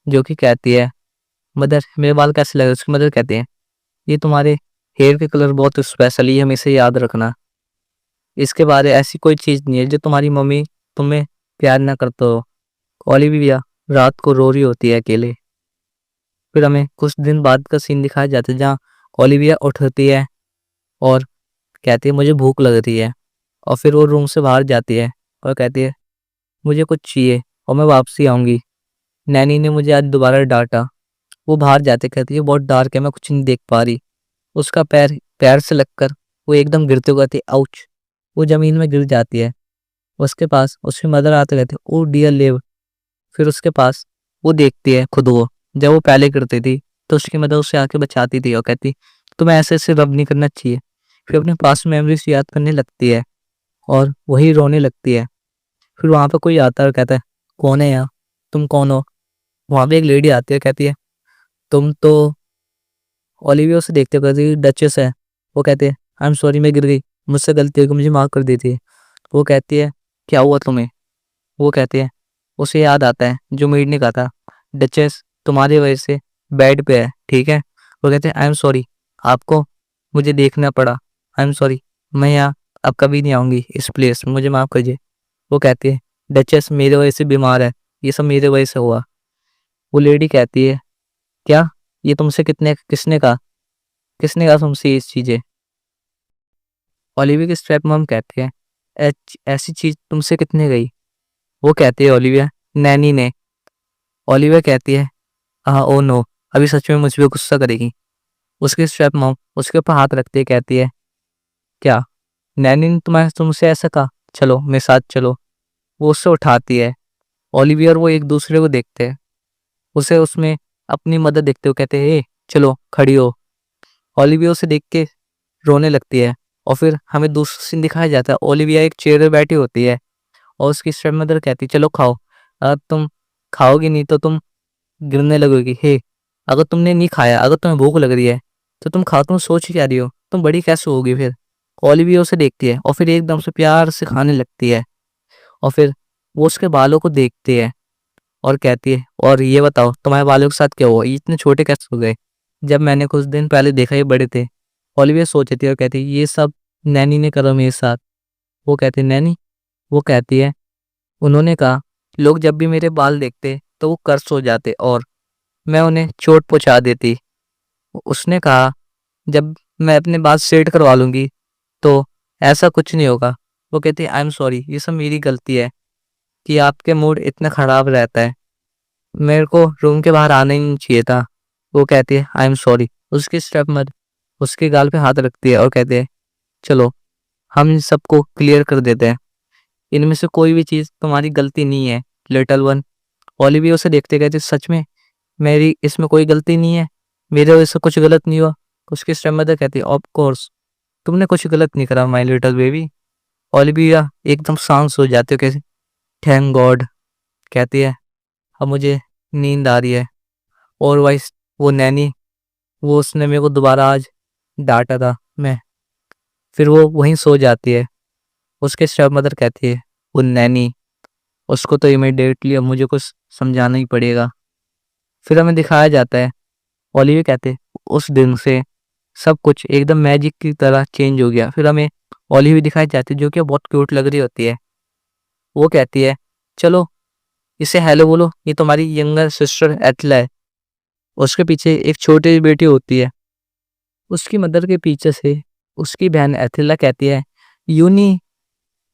Speaker 1: जो कि कहती है मदर मेरे बाल कैसे लगे? उसकी मदर कहती है ये तुम्हारे हेयर के कलर बहुत स्पेशल है, ये हमेशा याद रखना। इसके बारे ऐसी कोई चीज़ नहीं है जो तुम्हारी मम्मी तुम्हें प्यार ना करते हो। ओलिविया रात को रो रही होती है अकेले। फिर हमें कुछ दिन बाद का सीन दिखाया जाता है जहाँ ओलिविया उठती है और कहती है मुझे भूख लग रही है, और फिर वो रूम से बाहर जाती है और कहती है मुझे कुछ चाहिए और मैं वापसी आऊँगी। नैनी ने मुझे आज दोबारा डांटा। वो बाहर जाते कहती है बहुत डार्क है मैं कुछ नहीं देख पा रही। उसका पैर पैर से लगकर वो एकदम गिरते हुए कहती है आउच। वो ज़मीन में गिर जाती है। उसके पास उसकी मदर आते कहते ओ डियर लेव। फिर उसके पास वो देखती है खुद को जब वो पहले करती थी, तो उसकी मदर उसे आके बचाती थी और कहती तुम्हें ऐसे ऐसे रब नहीं करना चाहिए। फिर अपने पास मेमोरीज याद करने लगती है और वही रोने लगती है। फिर वहाँ पे कोई आता है और कहता है कौन है यहाँ, तुम कौन हो? वहाँ पे एक लेडी आती है कहती है तुम तो ओलिविया से देखते हो, कहती डचेस है। वो कहते हैं आई एम सॉरी मैं गिर गई, मुझसे गलती होगी मुझे माफ़ कर दी थी। वो कहती है क्या हुआ तुम्हें? वो कहते हैं उसे याद आता है जो मेड ने कहा था डचेस तुम्हारी वजह से बेड पे है, ठीक है। वो कहते हैं आई एम सॉरी आपको मुझे देखना पड़ा, आई एम सॉरी मैं यहाँ अब कभी नहीं आऊँगी इस प्लेस में, मुझे माफ़ कीजिए। वो कहती है डचेस मेरे वजह से बीमार है, ये सब मेरे वजह से हुआ। वो लेडी कहती है क्या ये तुमसे किसने कहा तुमसे ये चीज़ें? ओलिविया के स्टेप मॉम कहते हैं ऐसी चीज़ तुमसे कितने गई? वो कहती है ओलिविया नैनी ने। ओलिविया कहती है हाँ ओ नो, अभी सच में मुझ पे गुस्सा करेगी। उसके स्टेप मॉम उसके ऊपर हाथ रखते ही कहती है क्या नैनी ने तुम्हारे तुमसे ऐसा कहा, चलो मेरे साथ चलो। वो उससे उठाती है। ओलिविया और वो एक दूसरे को देखते हैं, उसे उसमें अपनी मदद देखते हुए कहते हैं ए चलो खड़ी हो। ओलिविया उसे देख के रोने लगती है। और फिर हमें दूसरा सीन दिखाया जाता है, ओलिविया एक चेयर पे बैठी होती है और उसकी स्टेप मदर कहती है चलो खाओ, अगर तुम खाओगी नहीं तो तुम गिरने लगोगी। हे अगर तुमने नहीं खाया, अगर तुम्हें भूख लग रही है तो तुम खाओ, तुम सोच क्या रही हो, तुम बड़ी कैसे होगी? फिर ओलिविया उसे देखती है और फिर एकदम से प्यार से खाने लगती है। और फिर वो उसके बालों को देखती है और कहती है और ये बताओ तुम्हारे बालों के साथ क्या हुआ, ये इतने छोटे कैसे हो गए? जब मैंने कुछ दिन पहले देखा ये बड़े थे। ओलिविया सोचती है और कहती है ये सब नैनी ने करा मेरे साथ। वो कहती है नैनी? वो कहती है उन्होंने कहा लोग जब भी मेरे बाल देखते तो वो कर्स हो जाते और मैं उन्हें चोट पहुंचा देती। उसने कहा जब मैं अपने बाल स्ट्रेट करवा लूंगी तो ऐसा कुछ नहीं होगा। वो कहती है आई एम सॉरी ये सब मेरी गलती है कि आपके मूड इतना खराब रहता है, मेरे को रूम के बाहर आना ही नहीं चाहिए था। वो कहती है आई एम सॉरी। उसकी स्टेप मदर उसके गाल पे हाथ रखती है और कहते हैं चलो हम इन सबको क्लियर कर देते हैं, इनमें से कोई भी चीज़ तुम्हारी गलती नहीं है लिटिल वन। ओलिविया उसे देखते कहते सच में मेरी इसमें कोई गलती नहीं है, मेरे वजह से कुछ गलत नहीं हुआ? उसकी स्टेप मदर कहती है ऑफ कोर्स तुमने कुछ गलत नहीं करा माय लिटिल बेबी। ओलिविया एकदम शांत हो जाती है, कैसे थैंक गॉड। कहती है अब मुझे नींद आ रही है। और वाइस वो नैनी वो उसने मेरे को दोबारा आज डांटा था मैं। फिर वो वहीं सो जाती है। उसके स्टेप मदर कहती है वो नैनी उसको तो इमीडिएटली अब मुझे कुछ समझाना ही पड़ेगा। फिर हमें दिखाया जाता है ओलिविया कहते हैं उस दिन से सब कुछ एकदम मैजिक की तरह चेंज हो गया। फिर हमें ओलिविया दिखाई जाती है जो कि बहुत क्यूट लग रही होती है। वो कहती है चलो इसे हेलो बोलो, ये तुम्हारी यंगर सिस्टर एथला है। उसके पीछे एक छोटी सी बेटी होती है। उसकी मदर के पीछे से उसकी बहन एथिला कहती है यूनी।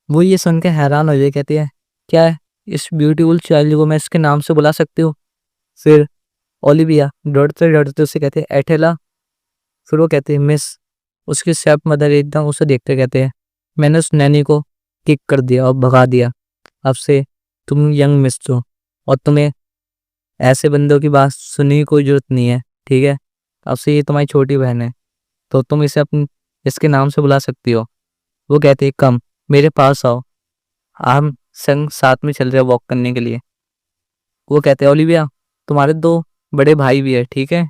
Speaker 1: वो ये सुन के हैरान हो जाए, कहती है क्या है इस ब्यूटीफुल चाइल्ड को मैं इसके नाम से बुला सकती हूँ? फिर ओलिविया डरते डरते उसे कहते हैं एथेला। फिर वो कहती है मिस उसकी स्टेप मदर एकदम उसे देखते कहते हैं, मैंने उस नैनी को किक कर दिया और भगा दिया। अब से तुम यंग मिस हो और तुम्हें ऐसे बंदों की बात सुनने की कोई जरूरत नहीं है, ठीक है? अब से ये तुम्हारी छोटी बहन है, तो तुम इसे अपने इसके नाम से बुला सकती हो। वो कहते हैं, कम मेरे पास आओ, हम संग साथ में चल रहे वॉक करने के लिए। वो कहते हैं, ओलिविया तुम्हारे 2 बड़े भाई भी है, ठीक है?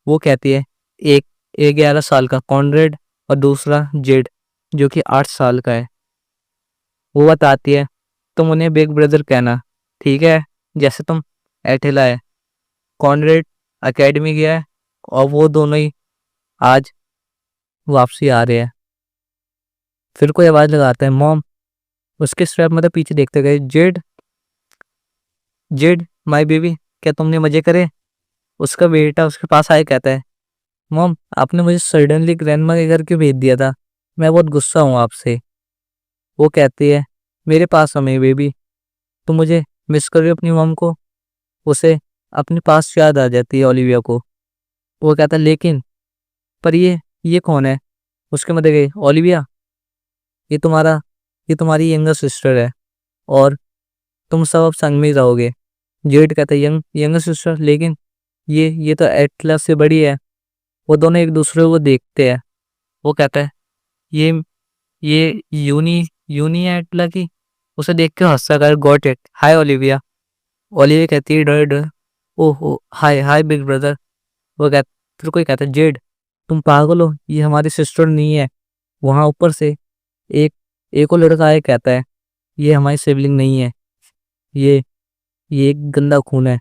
Speaker 1: वो कहती है, एक एक 11 साल का कॉनरेड और दूसरा जेड जो कि 8 साल का है। वो बताती है, तुम उन्हें बिग ब्रदर कहना, ठीक है? जैसे तुम एठेला है। कॉनरेड एकेडमी गया है और वो दोनों ही आज वापसी आ रहे हैं। फिर कोई आवाज लगाता है, मॉम। उसके स्टेप मतलब पीछे देखते गए, जेड जेड माय बेबी, क्या तुमने मजे करे? उसका बेटा उसके पास आए कहता है, मॉम आपने मुझे सडनली ग्रैंडमा के घर क्यों भेज दिया था? मैं बहुत गुस्सा हूँ आपसे। वो कहती है, मेरे पास हमें बेबी, तुम मुझे मिस कर रही हो अपनी मॉम को? उसे अपने पास याद आ जाती है ओलिविया को। वो कहता है, लेकिन पर ये कौन है? उसके मदद गई, ओलिविया ये तुम्हारा ये तुम्हारी यंगर सिस्टर है और तुम सब अब संग में ही रहोगे। जेड कहता है, यंगर सिस्टर, लेकिन ये तो एटलस से बड़ी है। वो दोनों एक दूसरे को देखते हैं। वो कहता है, ये ये यूनी है एटला की। उसे देख के हंसता कर, got it, hi Olivia. Olivia कहती है, डर डर, ओहो हाय हाय बिग ब्रदर। वो कहता फिर कोई कहता है, जेड तुम पागल हो, ये हमारी सिस्टर नहीं है। वहां ऊपर से एक एक और लड़का आए कहता है, ये हमारी सिबलिंग नहीं है, ये ये एक गंदा खून है।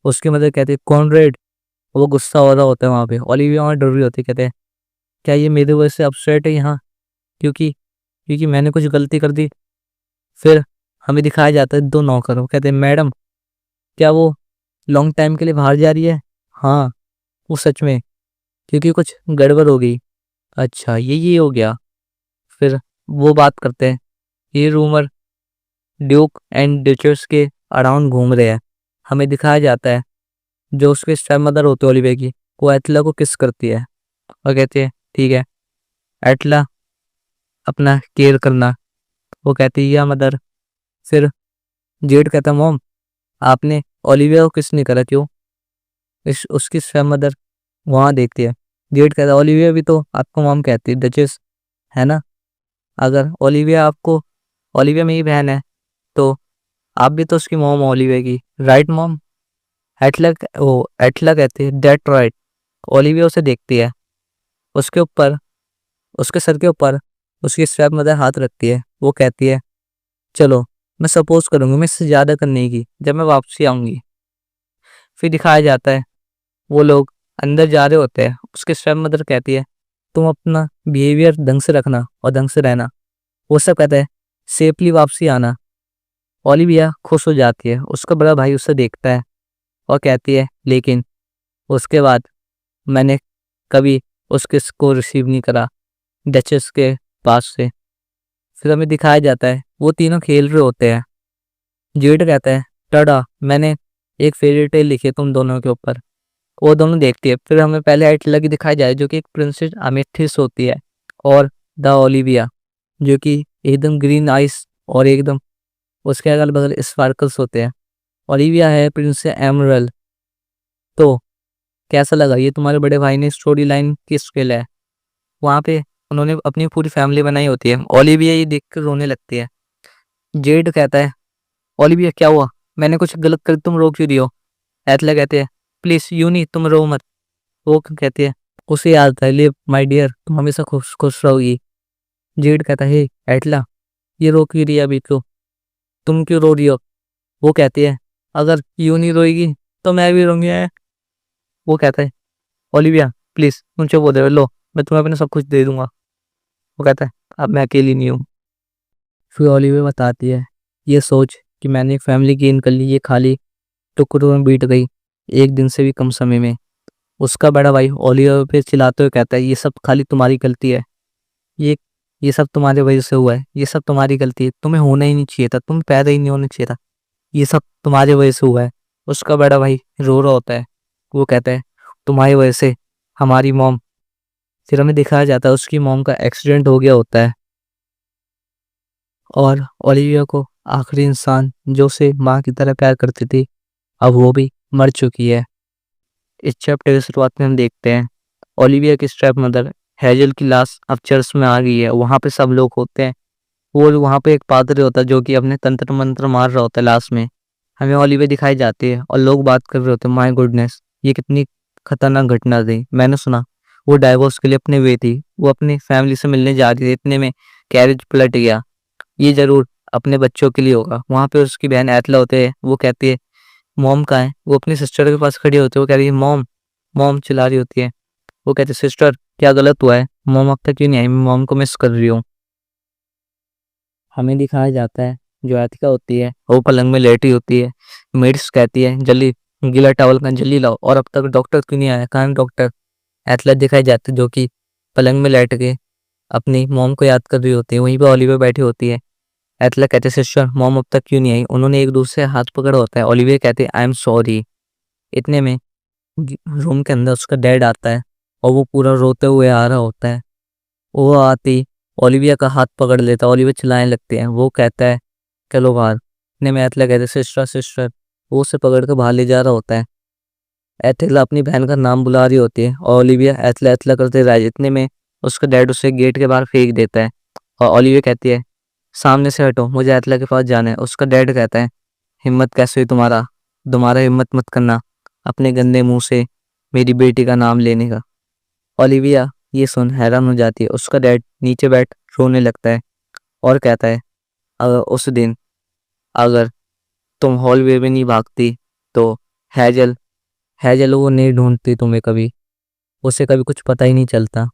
Speaker 1: उसकी मदद कहती है, कॉनरेड। वो गुस्सा हो रहा होता है वहां पे। ओलिविया वहां डर रही होती है, कहते हैं, क्या ये मेरे वजह से अपसेट है यहाँ, क्योंकि क्योंकि मैंने कुछ गलती कर दी? फिर हमें दिखाया जाता है 2 नौकर। वो कहते हैं, मैडम क्या वो लॉन्ग टाइम के लिए बाहर जा रही है? हाँ, वो सच में, क्योंकि कुछ गड़बड़ हो गई। अच्छा ये हो गया। फिर वो बात करते हैं, ये रूमर ड्यूक एंड डचेस के अराउंड घूम रहे हैं। हमें दिखाया जाता है जो उसके स्टेप मदर होते ओलिविया की, वो एटला को किस करती है और कहती है, ठीक है एटला अपना केयर करना। वो कहती है, या मदर। फिर जेड कहता, मॉम आपने ओलिविया को किस नहीं करा, क्यों? उसकी स्टेप मदर वहां देखती है। जेड कहता, ओलिविया भी तो आपको मॉम कहती है, डचेस है ना? अगर ओलिविया मेरी बहन है तो आप भी तो उसकी मॉम ओलिविया की, राइट मॉम? एटला कहती है, दैट राइट। ओलिविया उसे देखती है। उसके ऊपर उसके सर के ऊपर उसकी स्टेप मदर हाथ रखती है। वो कहती है, चलो मैं सपोज करूंगी मैं इससे ज्यादा करने की जब मैं वापसी आऊंगी। फिर दिखाया जाता है वो लोग अंदर जा रहे होते हैं। उसके स्टेप मदर कहती है, तुम अपना बिहेवियर ढंग से रखना और ढंग से रहना। वो सब कहता है, सेफली वापसी आना। ओलिविया खुश हो जाती है। उसका बड़ा भाई उसे देखता है और कहती है, लेकिन उसके बाद मैंने कभी उसके को रिसीव नहीं करा डचेस के पास से। फिर हमें दिखाया जाता है वो तीनों खेल रहे होते हैं। जेड कहता है, टाडा मैंने एक फेरी टेल लिखी है तुम दोनों के ऊपर। वो दोनों देखती है। फिर हमें पहले एटला की दिखाई जाए जो कि एक प्रिंसेस अमेथिस होती है, और द ओलिविया जो कि एकदम ग्रीन आइस और एकदम उसके अगल बगल स्पार्कल्स होते हैं। ओलिविया है प्रिंसेस एमरल्ड। तो कैसा लगा ये तुम्हारे बड़े भाई ने स्टोरी लाइन की स्किल है? वहाँ पे उन्होंने अपनी पूरी फैमिली बनाई होती है। ओलिविया ये देख कर रोने लगती है। जेड कहता है, ओलिविया क्या हुआ, मैंने कुछ गलत कर तुम रो क्यों रही हो? एटला कहते हैं, प्लीज यूं नहीं, तुम रो मत। वो कहती है, उसे याद था, लिव माय डियर, तुम हमेशा खुश खुश रहोगी। जेड कहता है, एटला ये रो क्यों रही है अभी, क्यों तुम क्यों रो रही हो? वो कहती है, अगर यूं नहीं रोएगी तो मैं भी रोंगी। वो कहता है, ओलिविया प्लीज तुम चुप हो जाओ, लो मैं तुम्हें अपने सब कुछ दे दूंगा। वो कहता है, अब मैं अकेली नहीं हूँ। फिर ओलिविया बताती है, ये सोच कि मैंने एक फैमिली गेन कर ली, ये खाली टुकड़ों में बीत गई एक दिन से भी कम समय में। उसका बड़ा भाई ओलिविया पे चिल्लाते हुए कहता है, ये सब खाली तुम्हारी गलती है, ये ये सब तुम्हारे वजह से हुआ है, ये सब तुम्हारी गलती है, तुम्हें होना ही नहीं चाहिए था, तुम पैदा ही नहीं होना चाहिए था, ये सब तुम्हारी वजह से हुआ है। उसका बड़ा भाई रो रहा होता है। वो कहता है, तुम्हारी वजह से हमारी मॉम फिर हमें दिखाया जाता है उसकी मॉम का एक्सीडेंट हो गया होता है और ओलिविया को आखिरी इंसान जो उसे माँ की तरह प्यार करती थी, अब वो भी मर चुकी है। इस चैप्टर की शुरुआत में हम देखते हैं ओलिविया की स्टेप मदर हेजल की लाश अब चर्च में आ गई है। वहाँ पे सब लोग होते हैं। वो वहाँ पे एक पादरी होता है जो कि अपने तंत्र मंत्र मार रहा होता है। लास्ट में हमें ओलिविया दिखाई जाती है और लोग बात कर रहे होते हैं, माय गुडनेस ये कितनी खतरनाक घटना थी। मैंने सुना वो डाइवोर्स के लिए अपने वे थी, वो अपनी फैमिली से मिलने जा रही थी, इतने में कैरेज पलट गया। ये जरूर अपने बच्चों के लिए होगा। वहाँ पे उसकी बहन एतला होते है, वो कहती है मॉम कहाँ है। वो अपनी सिस्टर के पास खड़ी होती है, वो कह रही है मॉम मॉम चिल्ला रही होती है। वो कहती है सिस्टर क्या गलत हुआ है, मॉम अब तक क्यों नहीं आई, मैं मॉम को मिस कर रही हूँ। हमें दिखाया जाता है जो एथिका होती है वो पलंग में लेटी होती है। मेड्स कहती है जल्दी गीला टॉवल का जल्दी लाओ, और अब तक डॉक्टर क्यों नहीं आया, कहाँ है डॉक्टर। एथलेट दिखाई जाती है जो कि पलंग में लेट के अपनी मॉम को याद कर रही होती है। वहीं पे ओलिविया बैठी होती है। एथलेट कहते हैं सिस्टर मॉम अब तक क्यों नहीं आई। उन्होंने एक दूसरे हाथ पकड़ा होता है। ओलिविया कहते हैं आई एम सॉरी। इतने में रूम के अंदर उसका डैड आता है और वो पूरा रोते हुए आ रहा होता है। वो आती ओलिविया का हाथ पकड़ लेता है। ओलिविया चिल्लाने लगते हैं। वो कहता है चलो बाहर। इतने में एथला कहते सिस्टर सिस्टर। वो उसे पकड़ कर बाहर ले जा रहा होता है। एथला अपनी बहन का नाम बुला रही होती है और ओलिविया एथला एथला करते रह। इतने में उसका डैड उसे गेट के बाहर फेंक देता है और ओलिविया कहती है सामने से हटो, मुझे एथला के पास जाना है। उसका डैड कहता है हिम्मत कैसे हुई तुम्हारा, तुम्हारा हिम्मत मत करना अपने गंदे मुंह से मेरी बेटी का नाम लेने का। ओलिविया ये सुन हैरान हो जाती है। उसका डैड नीचे बैठ रोने लगता है और कहता है अगर उस दिन अगर तुम हॉलवे में नहीं भागती तो हैजल हैजल वो नहीं ढूंढती तुम्हें कभी, उसे कभी कुछ पता ही नहीं चलता।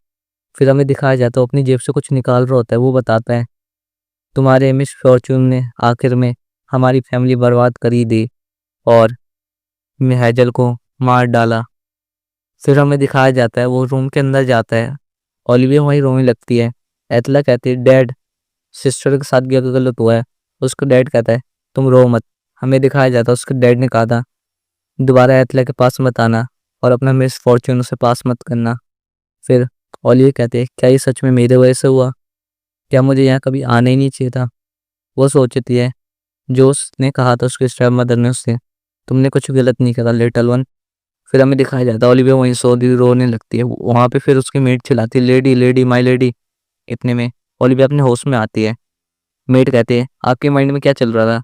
Speaker 1: फिर हमें दिखाया जाता है अपनी जेब से कुछ निकाल रहा होता है। वो बताता है तुम्हारे मिस फॉर्चून ने आखिर में हमारी फैमिली बर्बाद कर ही दी और हैजल को मार डाला। फिर हमें दिखाया जाता है वो रूम के अंदर जाता है। ओलिविया वहीं रोने लगती है। एतला कहती है डैड सिस्टर के साथ क्या गलत हुआ है। उसका डैड कहता है तुम रो मत। हमें दिखाया जाता है उसके डैड ने कहा था दोबारा एतला के पास मत आना और अपना मिस फॉर्चून से पास मत करना। फिर ओलिविया कहते हैं क्या ये सच में मेरे वजह से हुआ, क्या मुझे यहाँ कभी आना ही नहीं चाहिए था। वो सोचती है जो उसने कहा था उसके स्टेप मदर ने उससे तुमने कुछ गलत नहीं करा लिटिल वन। फिर हमें दिखाया जाता है ओलिविया वहीं सो दी रोने लगती है। वहाँ पे फिर उसकी मेड चिल्लाती है लेडी लेडी माई लेडी। इतने में ओलिविया अपने होश में आती है। मेड कहते हैं आपके माइंड में क्या चल रहा था।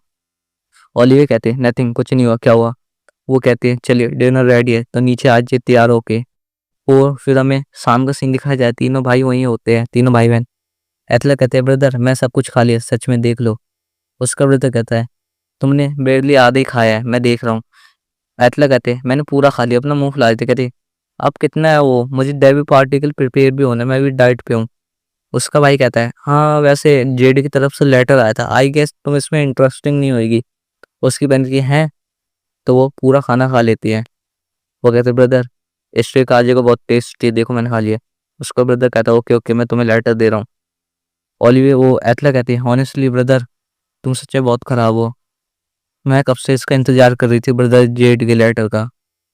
Speaker 1: ओलिविया कहते हैं नथिंग कुछ नहीं हुआ, क्या हुआ। वो कहते हैं चलिए डिनर रेडी है तो नीचे आज जे तैयार होके। वो फिर हमें शाम का सीन दिखाया जाए। तीनों भाई वहीं होते हैं, तीनों भाई बहन। एतला कहते हैं ब्रदर मैं सब कुछ खा लिया, सच में देख लो। उसका ब्रदर कहता है तुमने बेरली आधे ही खाया है, मैं देख रहा हूँ। एतला कहते मैंने पूरा खा लिया, अपना मुंह फुला देते। कहते अब कितना है वो, मुझे डेवी पार्टी के लिए प्रिपेयर भी होना है, मैं भी डाइट पे हूँ। उसका भाई कहता है हाँ वैसे जेडी की तरफ से लेटर आया था, आई गेस तुम इसमें इंटरेस्टिंग नहीं होगी। उसकी बहन की है तो वो पूरा खाना खा लेती है। वो कहते ब्रदर स्टेक आज को बहुत टेस्टी, देखो मैंने खा लिया। उसका ब्रदर कहता है ओके ओके मैं तुम्हें लेटर दे रहा हूँ। ओलिविया वो एतला कहती है ऑनेस्टली ब्रदर तुम सच्चे बहुत खराब हो, मैं कब से इसका इंतजार कर रही थी ब्रदर जेड के लेटर का।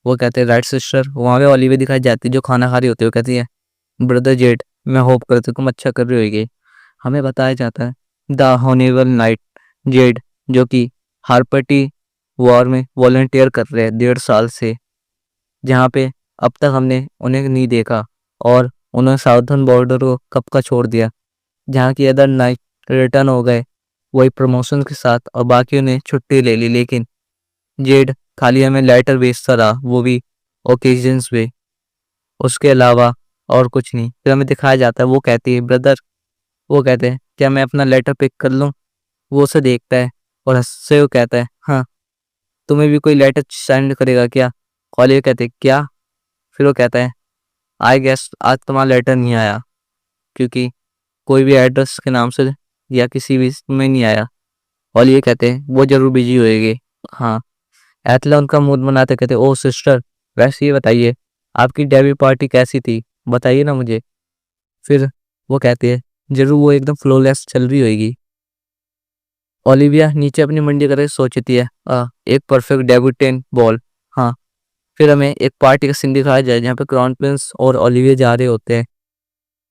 Speaker 1: वो कहते हैं राइट सिस्टर। वहाँ पे ओलिविया दिखाई जाती है जो खाना खा रही होती है। वो कहती है ब्रदर जेड मैं होप करती हूँ तुम अच्छा कर रही होगी। हमें बताया जाता है द हॉनेबल नाइट जेड जो कि हारपटी वॉर में वॉलंटियर कर रहे हैं 1.5 साल से, जहाँ पे अब तक हमने उन्हें नहीं देखा और उन्होंने साउथर्न बॉर्डर को कब का छोड़ दिया। जहाँ की अदर नाइट रिटर्न हो गए वही प्रमोशन के साथ और बाकियों ने छुट्टी ले ली, लेकिन जेड खाली हमें लेटर भेजता रहा, वो भी ओकेजन्स पे, उसके अलावा और कुछ नहीं। फिर हमें दिखाया जाता है वो कहती है ब्रदर, वो कहते हैं क्या मैं अपना लेटर पिक कर लूँ। वो उसे देखता है और हंसते हुए कहता है हाँ तुम्हें भी कोई लेटर सेंड करेगा क्या। कॉलेज कहते हैं क्या। फिर वो कहता है आई गेस आज तुम्हारा लेटर नहीं आया क्योंकि कोई भी एड्रेस के नाम से या किसी भी में नहीं आया। और ये कहते हैं वो जरूर बिजी होएगी। हाँ एतला उनका मूड बनाते कहते ओ सिस्टर वैसे ये बताइए आपकी डेब्यू पार्टी कैसी थी, बताइए ना मुझे। फिर वो कहती है जरूर वो एकदम फ्लॉलेस चल रही होगी। ओलिविया नीचे अपनी मंडी करके सोचती है एक परफेक्ट डेब्यूटेंट बॉल। हाँ फिर हमें एक पार्टी का सीन दिखाया जाए जहाँ पे क्राउन प्रिंस और ओलिविया जा रहे होते हैं।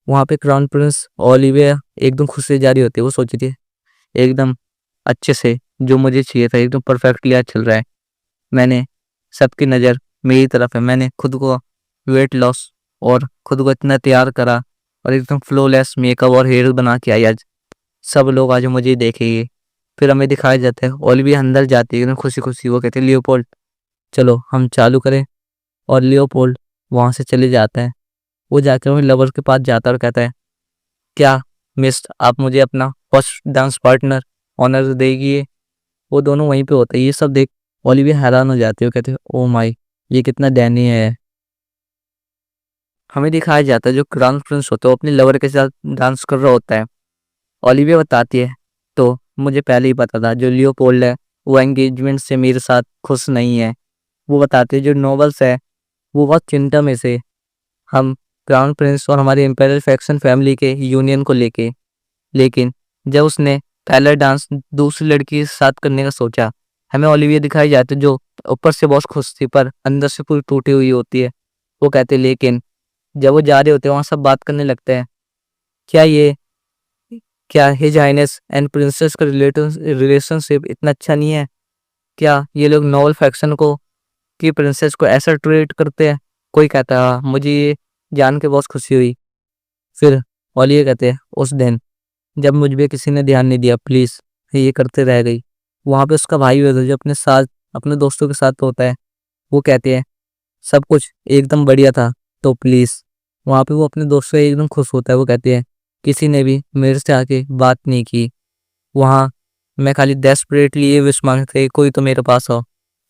Speaker 1: वहाँ पे क्राउन प्रिंस ओलिविया एकदम खुश से जा रही होती है। वो सोचती है एकदम अच्छे से जो मुझे चाहिए था, एकदम परफेक्टली आज चल रहा है। मैंने सबकी नज़र मेरी तरफ है। मैंने खुद को वेट लॉस और खुद को इतना तैयार करा और एकदम फ्लॉलेस मेकअप और हेयर बना के आई आज। सब लोग आज मुझे देखेंगे। फिर हमें दिखाया जाता है ओलिविया अंदर जाती है एकदम खुशी-खुशी। वो कहती है लियोपोल्ड चलो हम चालू करें। और लियोपोल्ड वहाँ से चले जाता है। वो जाकर अपने लवर के पास जाता है और कहता है क्या मिस आप मुझे अपना फर्स्ट डांस पार्टनर ऑनर देगी। वो दोनों वहीं पे होते हैं। ये सब देख ओलिविया हैरान हो जाती है। वो कहते हैं ओ माय ये कितना दयनीय है। हमें दिखाया जाता है जो क्राउन प्रिंस होता है वो अपने लवर के साथ डांस कर रहा होता है। ओलिविया बताती है तो मुझे पहले ही पता था जो लियोपोल्ड है वो एंगेजमेंट से मेरे साथ खुश नहीं है। वो बताते हैं जो नॉवेल्स है वो बहुत चिंता में से हम क्राउन प्रिंस और हमारी इम्पेरियल फैक्शन फैमिली के यूनियन को लेके। लेकिन जब उसने पहला डांस दूसरी लड़की के साथ करने का सोचा, हमें ओलिविया दिखाई जाती है जो ऊपर से बहुत खुश थी पर अंदर से पूरी टूटी हुई होती है। वो कहते लेकिन जब वो जा रहे होते हैं वहाँ सब बात करने लगते हैं क्या ये क्या हिज हाइनेस एंड प्रिंसेस का रिलेशनशिप इतना अच्छा नहीं है। क्या ये लोग नॉवल फैक्शन को कि प्रिंसेस को ऐसा ट्रीट करते हैं। कोई कहता है हाँ, मुझे ये जान के बहुत खुशी हुई। फिर ओलिविया कहते हैं उस दिन जब मुझ पे किसी ने ध्यान नहीं दिया प्लीज़ ये करते रह गई। वहाँ पे उसका भाई होता है जो अपने साथ अपने दोस्तों के साथ होता है। वो कहते हैं सब कुछ एकदम बढ़िया था तो प्लीज़। वहाँ पे वो अपने दोस्तों से एकदम खुश होता है। वो कहते हैं किसी ने भी मेरे से आके बात नहीं की। वहाँ मैं खाली डेस्परेटली ये विश मांगते कोई तो मेरे पास हो।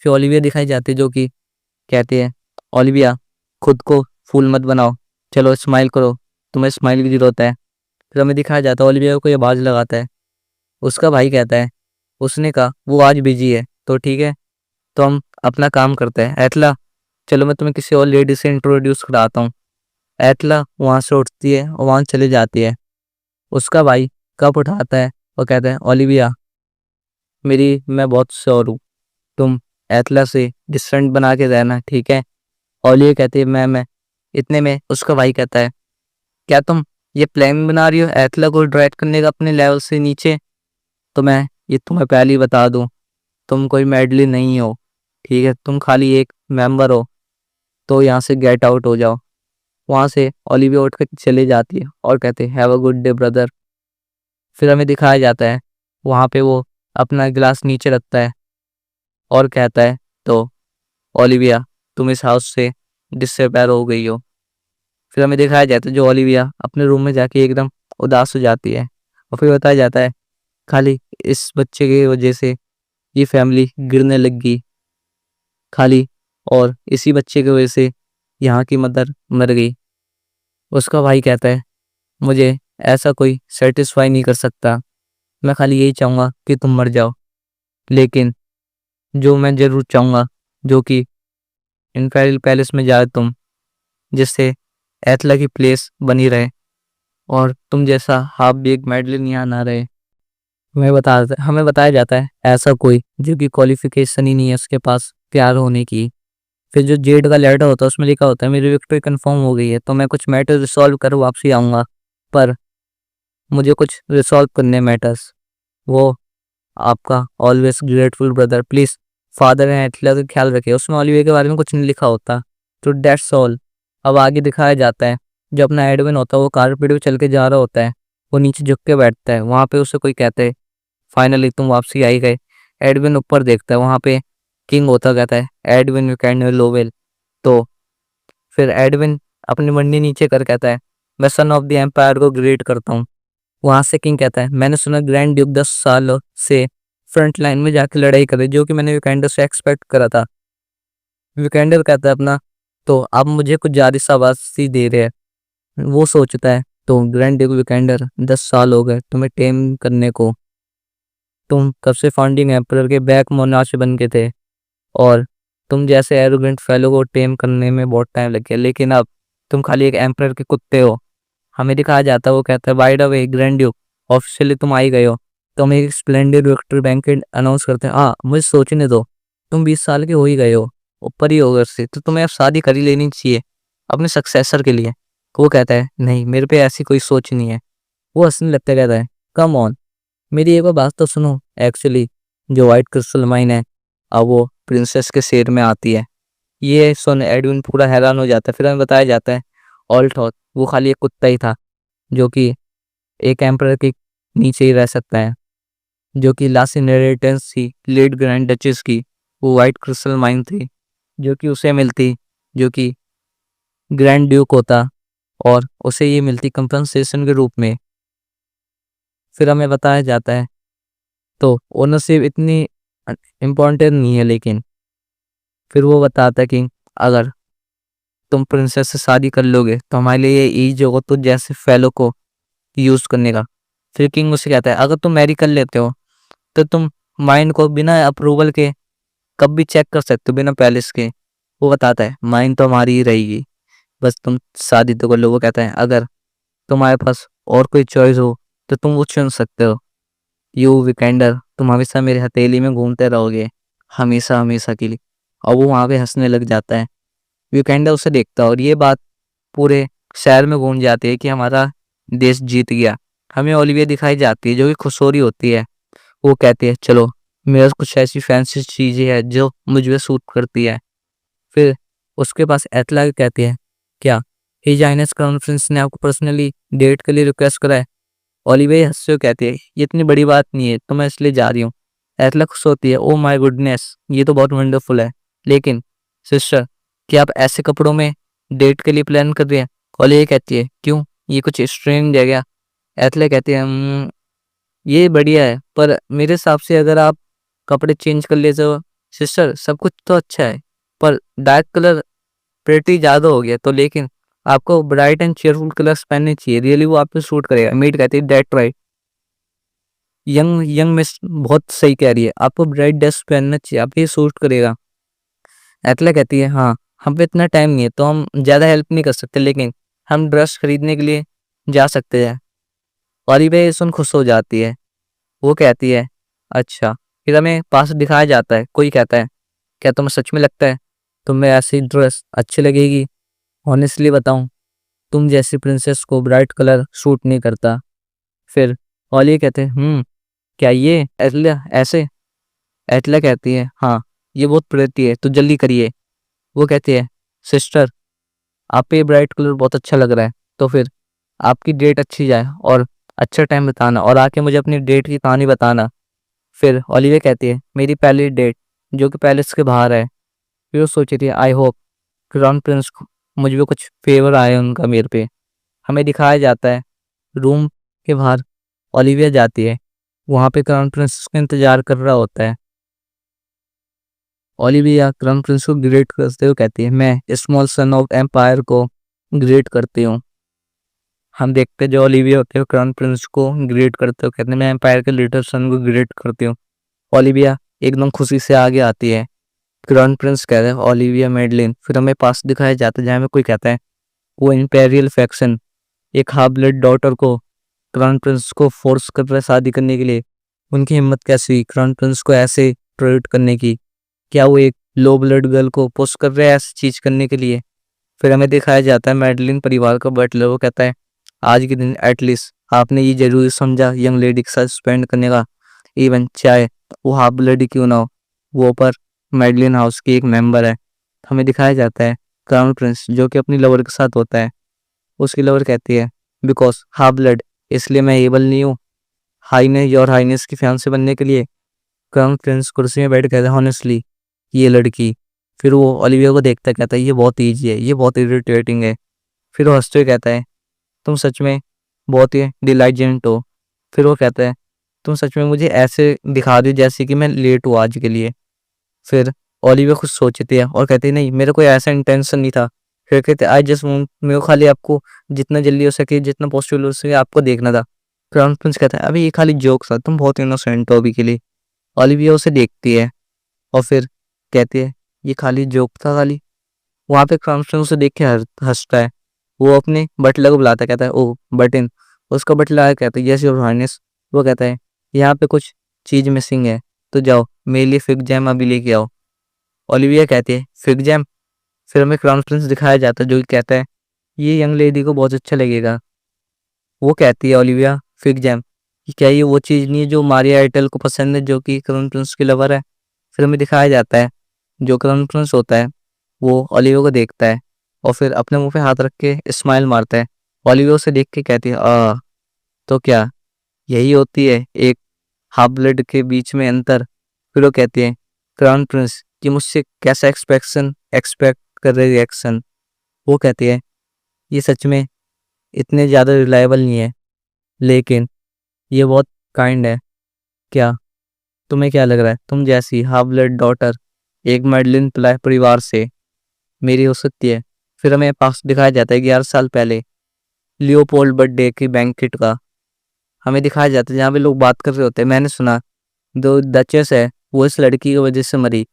Speaker 1: फिर ओलिविया दिखाई जाती है जो कि कहते हैं ओलिविया खुद को फूल मत बनाओ, चलो स्माइल करो, तुम्हें स्माइल की ज़रूरत है। फिर हमें दिखाया जाता है ओलिविया को ये आवाज़ लगाता है। उसका भाई कहता है उसने कहा वो आज बिजी है तो ठीक है तो हम अपना काम करते हैं। एतला चलो मैं तुम्हें किसी और लेडी से इंट्रोड्यूस कराता हूँ। एतला वहाँ से उठती है और वहाँ चले जाती है। उसका भाई कप उठाता है और कहता है ओलिविया मैं बहुत श्योर हूँ तुम एतला से डिस्टेंस बना के रहना ठीक है। ओलिविया कहती है मैं इतने में उसका भाई कहता है क्या तुम ये प्लान बना रही हो एतला को ड्रैग करने का अपने लेवल से नीचे। तो मैं ये तुम्हें पहले ही बता दूं तुम कोई मेडली नहीं हो ठीक है, तुम खाली एक मेंबर हो। तो यहाँ से गेट आउट हो जाओ। वहाँ से ओलिविया उठ कर चले जाती है और कहते हैं have a good day brother. फिर हमें दिखाया जाता है वहाँ पे वो अपना गिलास नीचे रखता है और कहता है तो ओलिविया तुम इस हाउस से डिसअपीयर हो गई हो। फिर हमें दिखाया जाता है जो ओलिविया अपने रूम में जाके एकदम उदास हो जाती है। और फिर बताया जाता है खाली इस बच्चे की वजह से ये फैमिली गिरने लग गई खाली, और इसी बच्चे की वजह से यहाँ की मदर मर गई। उसका भाई कहता है मुझे ऐसा कोई सेटिस्फाई नहीं कर सकता, मैं खाली यही चाहूँगा कि तुम मर जाओ। लेकिन जो मैं ज़रूर चाहूँगा जो कि इम्पेरियल पैलेस में जाए तुम, जिससे एथला की प्लेस बनी रहे और तुम जैसा हाफ बेक मेडलिन यहाँ ना रहे। हमें बताया जाता है ऐसा कोई जो कि क्वालिफिकेशन ही नहीं है उसके पास प्यार होने की। फिर जो जेड का लेटर होता है उसमें लिखा होता है मेरी विक्ट्री कंफर्म हो गई है तो मैं कुछ मैटर रिसॉल्व कर वापसी आऊँगा। पर मुझे कुछ रिसॉल्व करने मैटर्स। वो आपका always grateful brother please father and एथला का ख्याल रखे। उसमें ओलिविया के बारे में कुछ नहीं लिखा होता। तो डेट्स ऑल। अब आगे दिखाया जाता है जो अपना एडविन होता है वो कारपेट पे चल के जा रहा होता है। वो नीचे झुक के बैठता है। वहाँ पे उसे कोई कहता है फाइनली तुम वापसी आई गए। एडविन ऊपर देखता है वहाँ पे किंग होता कहता है एडविन यू कैन लोवेल। तो फिर एडविन अपनी मंडी नीचे कर कहता है मैं सन ऑफ द एम्पायर को ग्रेट करता हूँ। वहाँ से किंग कहता है मैंने सुना ग्रैंड ड्यूक 10 साल से फ्रंट लाइन में जाके लड़ाई करे जो कि मैंने विकेंडर से एक्सपेक्ट करा था। विकेंडर कहता है अपना तो आप मुझे कुछ ज़्यादा शाबाशी दे रहे हैं। वो सोचता है तो ग्रैंड ड्यूक विकेंडर 10 साल हो गए तुम्हें टेम करने को। तुम कब से फाउंडिंग एम्परर के बैक मोनार्च बन के थे और तुम जैसे एरोगेंट फेलो को टेम करने में बहुत टाइम लग गया, लेकिन अब तुम खाली एक एम्परर के कुत्ते हो। हमें दिखाया जाता है वो कहता है by the way grand Duke officially तुम आई गए हो तो हम एक स्प्लेंडेड विक्ट्री बैंकेट अनाउंस करते हैं। हाँ मुझे सोचने दो, तुम 20 साल के हो ही गए हो, ऊपर ही हो घर से, तो तुम्हें अब शादी कर ही लेनी चाहिए अपने सक्सेसर के लिए। वो कहता है नहीं, मेरे पे ऐसी कोई सोच नहीं है। वो हंसने लगता है, कहता है कम ऑन, मेरी एक बार बात तो सुनो। एक्चुअली जो व्हाइट क्रिस्टल माइन है, अब वो प्रिंसेस के शेर में आती है। ये सुन एडविन पूरा हैरान हो जाता है। फिर हमें बताया जाता है ऑल्टॉथ वो खाली एक कुत्ता ही था जो कि एक एम्परर के नीचे ही रह सकता है, जो कि लास्ट इनहेरिटेंस थी लेट ग्रैंड डचेस की। वो वाइट क्रिस्टल माइन थी जो कि उसे मिलती, जो कि ग्रैंड ड्यूक होता, और उसे ये मिलती कंपनसेशन के रूप में। फिर हमें बताया जाता है तो ओनरशिप इतनी इम्पोर्टेंट नहीं है, लेकिन फिर वो बताता है कि अगर तुम प्रिंसेस से शादी कर लोगे तो हमारे लिए ये ईज होगा तो जैसे फेलो को यूज करने का। फिर किंग उसे कहता है अगर तुम मैरी कर लेते हो तो तुम माइंड को बिना अप्रूवल के कब भी चेक कर सकते हो, बिना पैलेस के। वो बताता है माइंड तो हमारी ही रहेगी, बस तुम शादी तो कर लो। वो कहता है अगर तुम्हारे पास और कोई चॉइस हो तो तुम वो चुन सकते हो। यू वीकेंडर, तुम हमेशा मेरे हथेली में घूमते रहोगे, हमेशा हमेशा के लिए। और वो वहाँ पे हंसने लग जाता है। वीकेंडर उसे देखता है और ये बात पूरे शहर में गूंज जाती है कि हमारा देश जीत गया। हमें ओलिविया दिखाई जाती है जो कि खुश हो रही होती है। वो कहती है चलो, मेरे पास कुछ ऐसी फैंसी चीजें हैं जो मुझ पे सूट करती है। फिर उसके पास एतला कहती है क्या हिज हाइनेस कॉन्फ्रेंस ने आपको पर्सनली डेट के लिए रिक्वेस्ट करा है? ओलिविया हंसते हुए कहती है ये इतनी बड़ी बात नहीं है, तो मैं इसलिए जा रही हूँ। एतला खुश होती है, ओ माय गुडनेस, ये तो बहुत वंडरफुल है। लेकिन सिस्टर, क्या आप ऐसे कपड़ों में डेट के लिए प्लान कर रही हैं? ओलिविया कहती है क्यों, ये कुछ स्ट्रेंज है क्या? एतला कहती है ये बढ़िया है, पर मेरे हिसाब से अगर आप कपड़े चेंज कर ले तो सिस्टर सब कुछ तो अच्छा है, पर डार्क कलर प्रेटी ज़्यादा हो गया तो। लेकिन आपको ब्राइट एंड चेयरफुल कलर्स पहनने चाहिए, रियली वो आप पे सूट करेगा। मीट कहती है that right, young young miss बहुत सही कह रही है, आपको ब्राइट ड्रेस पहनना चाहिए, आप ये सूट करेगा। एतला कहती है हाँ, हम पे इतना टाइम नहीं है तो हम ज़्यादा हेल्प नहीं कर सकते, लेकिन हम ड्रेस खरीदने के लिए जा सकते हैं। और ये सुन खुश हो जाती है। वो कहती है अच्छा। फिर हमें पास दिखाया जाता है, कोई कहता है क्या तुम्हें सच में लगता है तुम्हें ऐसी ड्रेस अच्छी लगेगी? ऑनेस्टली बताऊं, तुम जैसी प्रिंसेस को ब्राइट कलर सूट नहीं करता। फिर ओलिया कहते हैं क्या ये एटला ऐसे? एटला कहती है हाँ, ये बहुत प्रिटी है तो जल्दी करिए। वो कहती है सिस्टर, आप पे ब्राइट कलर बहुत अच्छा लग रहा है, तो फिर आपकी डेट अच्छी जाए और अच्छा टाइम बताना और आके मुझे अपनी डेट की कहानी बताना। फिर ओलिविया कहती है मेरी पहली डेट जो कि पैलेस के बाहर है। फिर वो सोच रही है आई होप क्राउन प्रिंस को मुझ पे कुछ फेवर आए उनका मेरे पे। हमें दिखाया जाता है रूम के बाहर ओलिविया जाती है, वहाँ पे क्राउन प्रिंस उसका इंतजार कर रहा होता है। ओलिविया क्राउन प्रिंस को ग्रेट करते हुए कहती है मैं स्मॉल सन ऑफ एम्पायर को ग्रेट करती हूँ। हम देखते हैं जो ओलिविया होते हैं क्राउन प्रिंस को ग्रेट करते हुए कहते हैं मैं एम्पायर के लिटिल सन को ग्रेट करती हूँ। ओलिविया एकदम खुशी से आगे आती है। क्राउन प्रिंस कहता है ओलिविया मेडलिन। फिर हमें पास दिखाया जाता है जहाँ में कोई कहता है वो इंपेरियल फैक्शन एक हाफ ब्लड डॉटर को क्राउन प्रिंस को फोर्स कर रहा है शादी करने के लिए। उनकी हिम्मत कैसी हुई क्राउन प्रिंस को ऐसे ट्रीट करने की? क्या वो एक लो ब्लड गर्ल को पुश कर रहे हैं ऐसी चीज करने के लिए? फिर हमें दिखाया जाता है मेडलिन परिवार का बटलर। वो कहता है आज के दिन एटलीस्ट आपने ये जरूरी समझा यंग लेडी के साथ स्पेंड करने का, इवन चाहे वो हाफ ब्लड क्यों ना हो। वो पर मेडलिन हाउस की एक मेंबर है। हमें दिखाया जाता है क्राउन प्रिंस जो कि अपनी लवर के साथ होता है। उसकी लवर कहती है बिकॉज हाफ ब्लड, इसलिए मैं एबल नहीं हूँ हाईनेस और हाईनेस की फैंसे बनने के लिए। क्राउन प्रिंस कुर्सी में बैठ कहता है ऑनेस्टली ये लड़की। फिर वो ओलिविया को देखता कहता है ये बहुत ईजी है, ये बहुत इरिटेटिंग है। फिर वो हंसते हुए कहता है तुम सच में बहुत ही डिलाइजेंट हो। फिर वो कहता है तुम सच में मुझे ऐसे दिखा रही हो जैसे कि मैं लेट हूँ आज के लिए। फिर ओलिविया कुछ सोचती है और कहती है नहीं, मेरा कोई ऐसा इंटेंशन नहीं था। फिर कहते आई जस्ट वांट, मेरे को खाली आपको जितना जल्दी हो सके जितना पॉसिबल हो सके आपको देखना था। क्राउन प्रिंस कहता है अभी ये खाली जोक था, तुम बहुत इनोसेंट हो अभी के लिए। ओलिविया उसे देखती है और फिर कहती है ये खाली जोक था खाली। वहाँ पे क्राउन प्रिंस उसे देख के हंसता है। वो अपने बटलर को बुलाता है, कहता है ओ बटन। उसका बटलर आया कहता है यस योर हाइनेस। वो कहता है यहाँ पे कुछ चीज मिसिंग है, तो जाओ मेरे लिए फिग जैम अभी लेके आओ। ओलिविया कहती है फिग जैम? फिर हमें क्राउन प्रिंस दिखाया जाता है जो कि कहता है ये यंग लेडी को बहुत अच्छा लगेगा। वो कहती है ओलिविया फिग जैम कि क्या ये वो चीज़ नहीं है जो मारिया एयरटेल को पसंद है, जो कि क्राउन प्रिंस की लवर है। फिर हमें दिखाया जाता है जो क्राउन प्रिंस होता है वो ओलिविया को देखता है और फिर अपने मुंह पे हाथ रख के स्माइल मारता है। ओलिविया उसे देख के कहती है तो क्या यही होती है एक हाफ ब्लड के बीच में अंतर। फिर वो कहती है क्राउन प्रिंस कि मुझसे कैसा एक्सपेक्ट कर रहे रिएक्शन। वो कहती है ये सच में इतने ज़्यादा रिलायबल नहीं है, लेकिन ये बहुत काइंड है। क्या तुम्हें क्या लग रहा है तुम जैसी हाफ ब्लड डॉटर एक मेडलिन परिवार से मेरी हो सकती है। फिर हमें पास दिखाया जाता है 11 साल पहले लियोपोल्ड बर्थडे की बैंकेट का हमें दिखाया जाता है, जहाँ पे लोग बात कर रहे होते हैं। मैंने सुना जो डचेस है वो इस लड़की की वजह से मरी।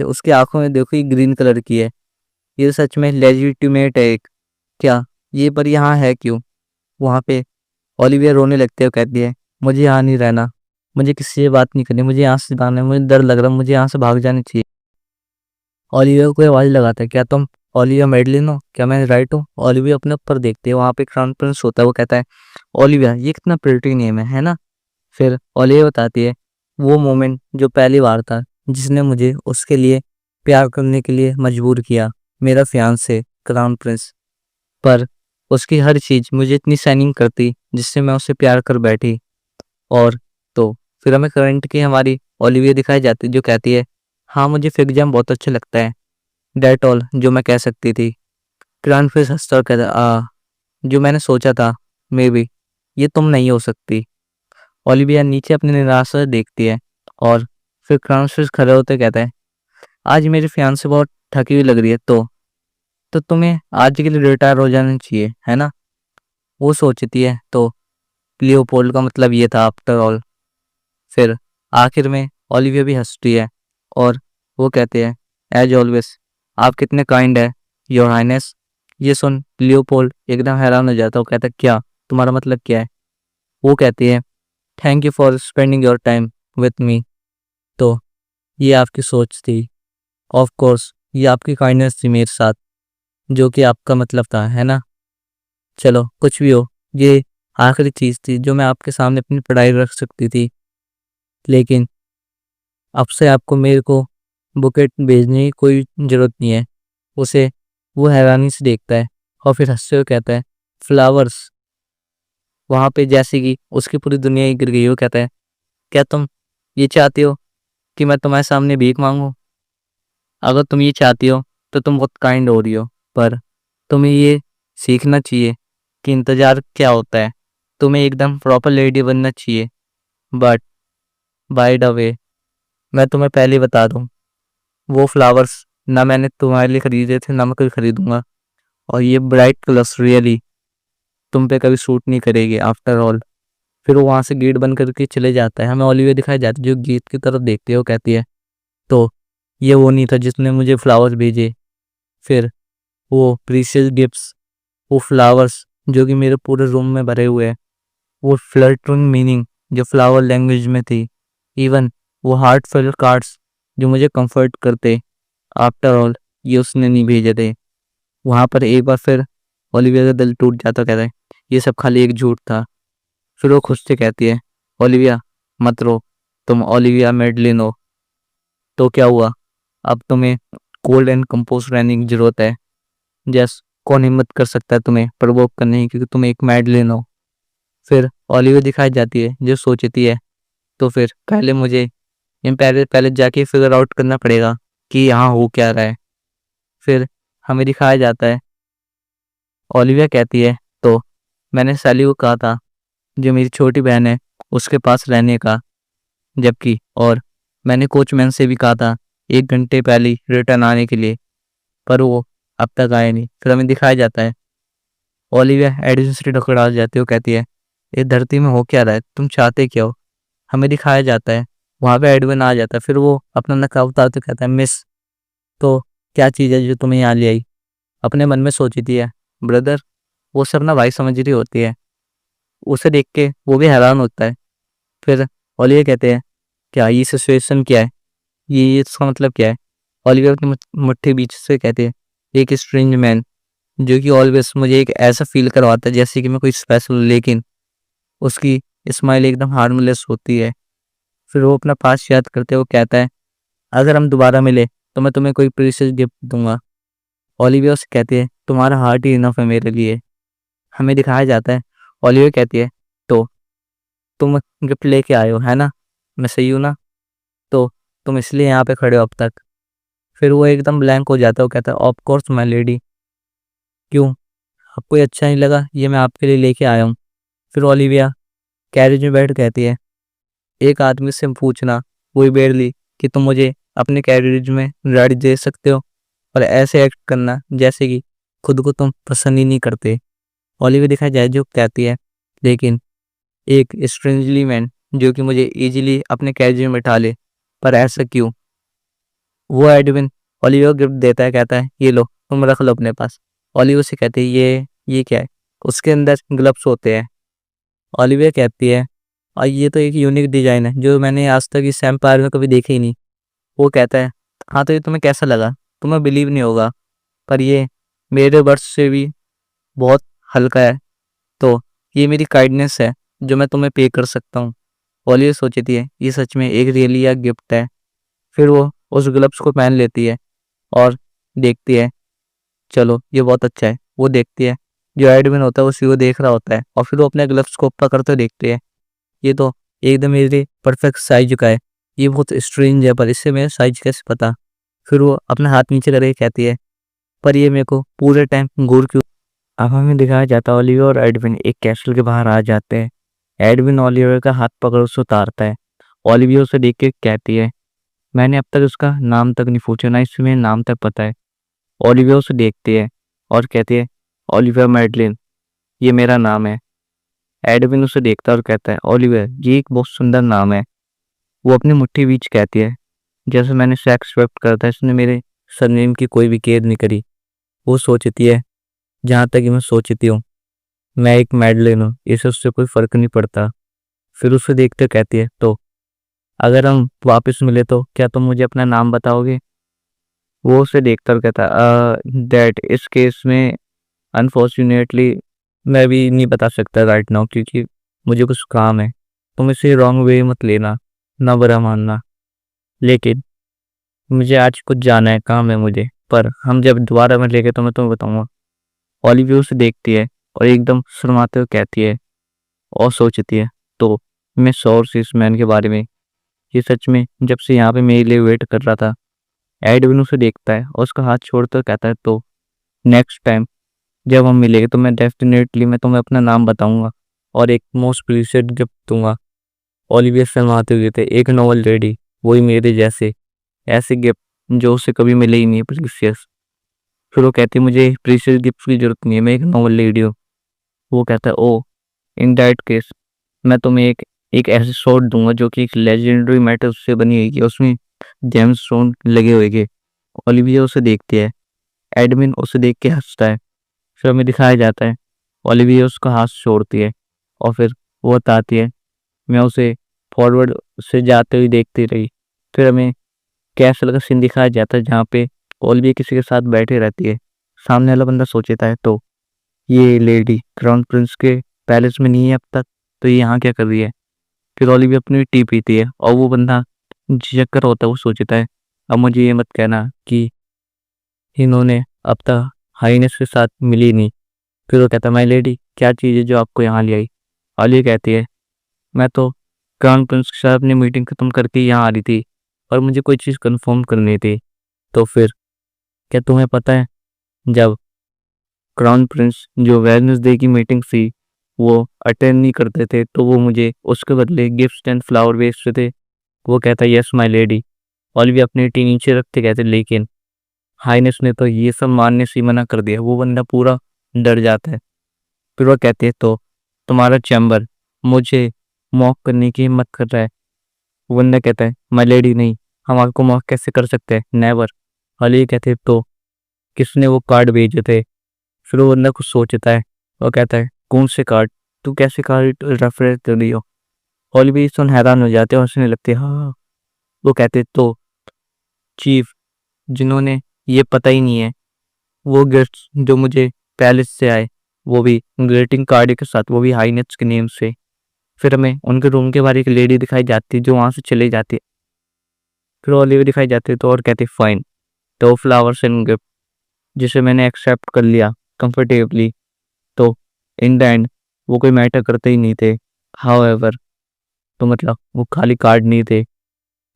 Speaker 1: उसकी आंखों में देखो ये ग्रीन कलर की है। ये सच में लेजिटिमेट है एक। क्या ये पर यहाँ है क्यों। वहाँ पे ओलिविया रोने लगती है, कहती है मुझे यहाँ नहीं रहना, मुझे किसी से बात नहीं करनी, मुझे यहाँ से जाना है, मुझे डर लग रहा है, मुझे यहाँ से भाग जानी चाहिए। ओलिविया को आवाज लगाता है क्या तुम ओलिविया मेडलिन हो, क्या मैं राइट हूँ। ओलिविया अपने ऊपर देखते हैं, वहाँ पे क्राउन प्रिंस होता है। वो कहता है ओलिविया ये कितना प्रिटी नेम है ना। फिर ओलिविया बताती है वो मोमेंट जो पहली बार था जिसने मुझे उसके लिए प्यार करने के लिए मजबूर किया, मेरा फियांसे क्राउन प्रिंस। पर उसकी हर चीज मुझे इतनी साइनिंग करती जिससे मैं उससे प्यार कर बैठी। और तो फिर हमें करंट की हमारी ओलिविया दिखाई जाती है जो कहती है हाँ मुझे फिग जैम बहुत अच्छा लगता है, डेट ऑल जो मैं कह सकती थी। क्राउन प्रिंस हंसता और कहता जो मैंने सोचा था मे बी ये तुम नहीं हो सकती। ओलिविया नीचे अपनी निराशा से देखती है और फिर क्राउन प्रिंस खड़े होते कहता है आज मेरी फियांसे बहुत थकी हुई लग रही है, तो तुम्हें आज के लिए रिटायर हो जाना चाहिए है ना। वो सोचती है तो लियोपोल्ड का मतलब ये था आफ्टर ऑल। फिर आखिर में ओलिविया भी हंसती है और वो कहते हैं एज ऑलवेज आप कितने काइंड है योर हाइनेस। ये सुन लियोपोल्ड एकदम हैरान हो जाता है। वो कहता है क्या तुम्हारा मतलब क्या है। वो कहती है thank you for spending your time with me. तो ये आपकी सोच थी, ऑफ कोर्स ये आपकी काइंडनेस थी मेरे साथ, जो कि आपका मतलब था है ना। चलो कुछ भी हो, ये आखिरी चीज़ थी जो मैं आपके सामने अपनी पढ़ाई रख सकती थी, लेकिन अब से आपको मेरे को बुकेट भेजने की कोई ज़रूरत नहीं है। उसे वो हैरानी से देखता है और फिर हंसते हुए कहता है फ्लावर्स। वहाँ पे जैसे कि उसकी पूरी दुनिया ही गिर गई। वो कहता है क्या तुम ये चाहती हो कि मैं तुम्हारे सामने भीख मांगूं। अगर तुम ये चाहती हो तो तुम बहुत काइंड हो रही हो, पर तुम्हें ये सीखना चाहिए कि इंतज़ार क्या होता है। तुम्हें एकदम प्रॉपर लेडी बनना चाहिए। बट बाय द वे मैं तुम्हें पहले ही बता दूं वो फ्लावर्स ना मैंने तुम्हारे लिए खरीदे थे ना मैं कभी खरीदूंगा, और ये ब्राइट कलर्स रियली तुम पे कभी सूट नहीं करेगी आफ्टर ऑल। फिर वो वहाँ से गेट बंद करके चले जाता है। हमें ओलिविया दिखाई जाती है जो गेट की तरफ देखती है। वो कहती है तो ये वो नहीं था जिसने मुझे फ्लावर्स भेजे। फिर वो प्रीशियस गिफ्ट्स, वो फ्लावर्स जो कि मेरे पूरे रूम में भरे हुए हैं, वो फ्लर्टिंग मीनिंग जो फ्लावर लैंग्वेज में थी, इवन वो हार्टफुल कार्ड्स जो मुझे कंफर्ट करते, आफ्टर ऑल ये उसने नहीं भेजे थे। वहाँ पर एक बार फिर ओलिविया का दिल टूट जाता, कहता है ये सब खाली एक झूठ था। फिर वो खुद से कहती है ओलिविया मत रो, तुम ओलिविया मेडलिन हो। तो क्या हुआ, अब तुम्हें कोल्ड एंड कंपोज रहने की जरूरत है। जस कौन हिम्मत कर सकता है तुम्हें प्रवोक करने की, क्योंकि तुम एक मेडलिन हो। फिर ओलिविया दिखाई जाती है जो सोचती है तो फिर पहले मुझे इन पहले पहले जाके फिगर आउट करना पड़ेगा कि यहाँ हो क्या रहा है। फिर हमें दिखाया जाता है ओलिविया कहती है तो मैंने सैली को कहा था जो मेरी छोटी बहन है उसके पास रहने का, जबकि और मैंने कोचमैन से भी कहा था 1 घंटे पहले रिटर्न आने के लिए, पर वो अब तक आए नहीं। फिर हमें दिखाया जाता है ओलिविया एडिसन से टकरा जाती है। वो कहती है इस धरती में हो क्या रहा है, तुम चाहते क्या हो। हमें दिखाया जाता है वहाँ पे एडविन आ जाता है। फिर वो अपना नकाब उतारते कहता है मिस, तो क्या चीज़ है जो तुम्हें यहाँ ले आई। अपने मन में सोचती है ब्रदर वो सब ना भाई समझ रही होती है। उसे देख के वो भी हैरान होता है। फिर ओलिविया कहते हैं क्या ये सिचुएशन क्या है, ये इसका मतलब क्या है। ओलिविया अपनी मुट्ठी बीच से कहते हैं एक स्ट्रेंज मैन जो कि ऑलवेज मुझे एक ऐसा फील करवाता है जैसे कि मैं कोई स्पेशल, लेकिन उसकी स्माइल एकदम हार्मलेस होती है। फिर वो अपना पास्ट याद करते हुए कहता है, अगर हम दोबारा मिले तो मैं तुम्हें कोई प्रीशियस गिफ्ट दूंगा। ओलिविया उससे कहती है, तुम्हारा हार्ट ही इनफ है मेरे लिए। हमें दिखाया जाता है, ओलिविया कहती है, तो तुम गिफ्ट लेके आए हो है ना, मैं सही हूँ ना, तो तुम इसलिए यहाँ पे खड़े हो अब तक। फिर वो एकदम ब्लैंक हो जाता है, वो कहता है, ऑफ कोर्स माय लेडी, क्यों, आपको ये अच्छा नहीं लगा, ये मैं आपके लिए लेके आया हूँ। फिर ओलिविया कैरेज में बैठ कहती है, एक आदमी से पूछना, वही बेरली, कि तुम मुझे अपने कैरेज में राइड दे सकते हो, और ऐसे एक्ट करना जैसे कि खुद को तुम पसंद ही नहीं करते। ओलिविया दिखाई जाए जो कहती है, लेकिन एक स्ट्रेंजली मैन जो कि मुझे इजीली अपने कैरेज में बैठा ले, पर ऐसा क्यों। वो एडविन ओलिविया को गिफ्ट देता है, कहता है, ये लो तुम रख लो अपने पास। ओलिविया से कहती है, ये क्या है। उसके अंदर ग्लव्स होते हैं। ओलिविया कहती है, और ये तो एक यूनिक डिजाइन है जो मैंने आज तक इस एम्पायर में कभी देखी ही नहीं। वो कहता है, हाँ तो ये तुम्हें कैसा लगा, तुम्हें बिलीव नहीं होगा, पर ये मेरे वर्ड्स से भी बहुत हल्का है, तो ये मेरी काइंडनेस है जो मैं तुम्हें पे कर सकता हूँ। ओलिविया सोचती है, ये सच में एक रियली या गिफ्ट है। फिर वो उस ग्लव्स को पहन लेती है और देखती है, चलो ये बहुत अच्छा है। वो देखती है, जो एडमिन होता है उसी को देख रहा होता है, और फिर वो अपने ग्लव्स को पकड़ते देखती है, ये तो एकदम मेरे परफेक्ट साइज का है, ये बहुत स्ट्रेंज है, पर इससे मेरा साइज कैसे पता। फिर वो अपना हाथ नीचे करके कहती है, पर ये मेरे को पूरे टाइम घूर क्यों। अब हमें दिखाया जाता है, ओलिविया और एडविन एक कैसल के बाहर आ जाते हैं। एडविन ओलिविया का हाथ पकड़ उसे उतारता है। ओलिविया उसे देख के कहती है, मैंने अब तक उसका नाम तक नहीं पूछा, ना इससे मेरा नाम तक पता है। ओलिविया उसे देखती है और कहती है, ओलिविया मैडलिन, ये मेरा नाम है। एडविन उसे देखता है और कहता है, ओलिविया ये एक बहुत सुंदर नाम है। वो अपनी मुट्ठी बीच कहती है, जैसे मैंने सेक्स एक्सपेक्ट करता था, इसने मेरे सरनेम की कोई भी केयर नहीं करी। वो सोचती है, जहाँ तक कि मैं सोचती हूँ, मैं एक मैडलिन हूँ, इसे उससे कोई फर्क नहीं पड़ता। फिर उसे देखते कहती है, तो अगर हम वापस मिले तो क्या तुम मुझे अपना नाम बताओगे। वो उसे देखता और कहता है, दैट इस केस में अनफॉर्चुनेटली मैं भी नहीं बता सकता राइट नाउ, क्योंकि मुझे कुछ काम है। तुम इसे रॉन्ग वे मत लेना, ना बुरा मानना, लेकिन मुझे आज कुछ जाना है, काम है मुझे, पर हम जब दोबारा मिलेंगे तो मैं तुम्हें बताऊंगा। ओलिविया उसे देखती है और एकदम शर्माते हुए कहती है और सोचती है, तो मैं श्योर से इस मैन के बारे में, ये सच में जब से यहाँ पे मेरे लिए वेट कर रहा था। एडविन उसे देखता है और उसका हाथ छोड़कर कहता है, तो नेक्स्ट टाइम जब हम मिलेंगे तो मैं डेफिनेटली मैं तुम्हें अपना नाम बताऊंगा और एक मोस्ट प्रीशियस गिफ्ट दूंगा। ओलिविया शर्माते हुए थे, एक नॉवल रेडी, वही मेरे जैसे, ऐसे गिफ्ट जो उसे कभी मिले ही नहीं प्रीशियस। फिर वो कहती है, मुझे प्रीशियस गिफ्ट की जरूरत नहीं है, मैं एक नॉवल लेडी हूँ। वो कहता है, ओ इन दैट केस मैं तुम्हें एक एक ऐसे शॉट दूंगा जो कि एक लेजेंडरी मेटल से बनी हुई है, उसमें जेमस्टोन लगे हुए हैं। ओलिविया उसे देखती है, एडमिन उसे देख के हंसता है। फिर हमें दिखाया जाता है, ओलिविया उसका हाथ छोड़ती है और फिर वो बताती है, मैं उसे फॉरवर्ड से जाते हुए देखती रही। फिर हमें कैसल का सीन दिखाया जाता है जहाँ पे ओलिविया किसी के साथ बैठे रहती है। सामने वाला बंदा सोचता है, तो ये लेडी क्राउन प्रिंस के पैलेस में नहीं है अब तक, तो ये यहाँ क्या कर रही है। फिर ओलिविया अपनी टी पीती है और वो बंदा झिझक होता है, वो सोचता है, अब मुझे ये मत कहना कि इन्होंने अब तक हाइनेस के साथ मिली नहीं। फिर वो कहता है, माय लेडी क्या चीज़ है जो आपको यहाँ ले आई। ओलिविया कहती है, मैं तो क्राउन प्रिंस के साथ अपनी मीटिंग खत्म करके यहाँ आ रही थी और मुझे कोई चीज़ कंफर्म करनी थी। तो फिर क्या तुम्हें पता है, जब क्राउन प्रिंस जो वेडनेसडे की मीटिंग थी वो अटेंड नहीं करते थे तो वो मुझे उसके बदले गिफ्ट एंड फ्लावर भेजते थे। वो कहता है, यस माय लेडी। ओलिविया अपनी टी नीचे रखते कहते, लेकिन हाइनेस ने तो ये सब मानने से ही मना कर दिया। वो बंदा पूरा डर जाता है। फिर वो कहते हैं, तो तुम्हारा चैम्बर मुझे मॉक करने की हिम्मत कर रहा है। वो बंदा कहता है, माय लेडी नहीं, हम आपको मॉक कैसे कर सकते हैं, नेवर। ओलिविया कहते हैं, तो किसने वो कार्ड भेजे थे। फिर वो बंदा कुछ सोचता है और कहता है, कौन से कार्ड, तू कैसे कार्ड रेफर कर रही हो। ओलिविया सुन हैरान हो जाते हैं और हंसने लगते हैं, हाँ। वो कहते, तो चीफ, जिन्होंने ये पता ही नहीं है वो गिफ्ट्स जो मुझे पैलेस से आए, वो भी ग्रीटिंग कार्ड के साथ, वो भी हाईनेस के नेम से। फिर हमें उनके रूम के बाहर एक लेडी दिखाई जाती है जो वहाँ से चली जाती है। फिर ओलिविया दिखाई जाती है तो और कहती है फाइन, तो फ्लावर्स एंड गिफ्ट, जिसे मैंने एक्सेप्ट कर लिया कंफर्टेबली। तो इन द एंड वो कोई मैटर करते ही नहीं थे। हाउएवर, तो मतलब वो खाली कार्ड नहीं थे,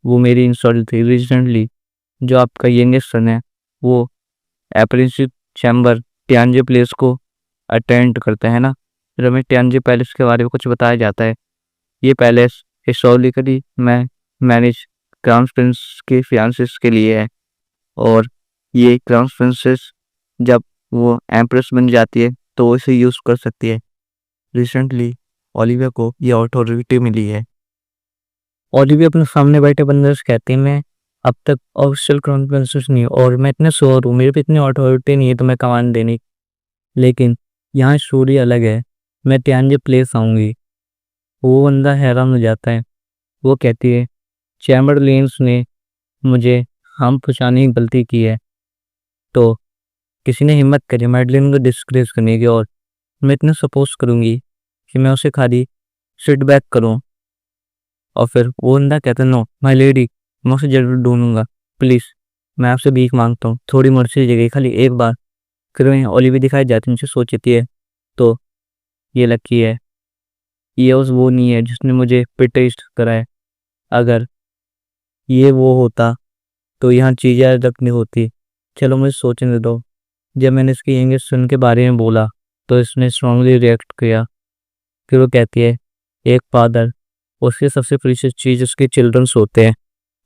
Speaker 1: वो मेरी इंसल्ट थी। रिसेंटली जो आपका यंगेस्ट सन है वो अप्रेंटिसशिप चैम्बर टियानजे प्लेस को अटेंड करता है ना। फिर हमें टियानजे पैलेस के बारे में कुछ बताया जाता है। ये पैलेस हिस्टोरिकली मैं मैनेज क्राउन प्रिंस के फियांसेस के लिए है, और ये क्राउन प्रिंसेस जब वो एम्प्रेस बन जाती है तो वो इसे यूज़ कर सकती है। रिसेंटली ओलिविया को ये अथॉरिटी मिली है। ओलिविया अपने सामने बैठे बंदर से कहती है मैं अब तक ऑफिशियल क्राउन प्रिंसेस नहीं हूँ और मैं इतने श्योर हूँ, मेरे पे इतनी अथॉरिटी नहीं है तो मैं कमांड देने की। लेकिन यहाँ स्टोरी अलग है, मैं टियानजे प्लेस आऊँगी। वो बंदा हैरान हो जाता है। वो कहती है चैम्बरलेन्स ने मुझे हम पहुँचाने की गलती की है, तो किसी ने हिम्मत करी मैडलिन को डिस्ग्रेस करने की, और मैं इतना सपोज करूँगी कि मैं उसे खाली सिट बैक करूँ। और फिर वो बंदा कहता है नो माय लेडी, मैं उसे जरूर ढूंढूंगा, प्लीज़ मैं आपसे भीख मांगता हूँ, थोड़ी मर्जी जगह खाली एक बार। फिर वहीं ओलिविया दिखाई जाती है, मुझे सोचती है तो ये लकी है, ये उस वो नहीं है जिसने मुझे पिटेस्ट करा है। अगर ये वो होता तो यहाँ चीज़ें रखनी होती। चलो मुझे सोचने दो। जब मैंने इसके यंगेस्ट सन के बारे में बोला तो इसने स्ट्रांगली रिएक्ट किया। फिर वो कहती है एक फादर, उसकी सबसे प्रीशियस चीज़ उसके चिल्ड्रंस होते हैं,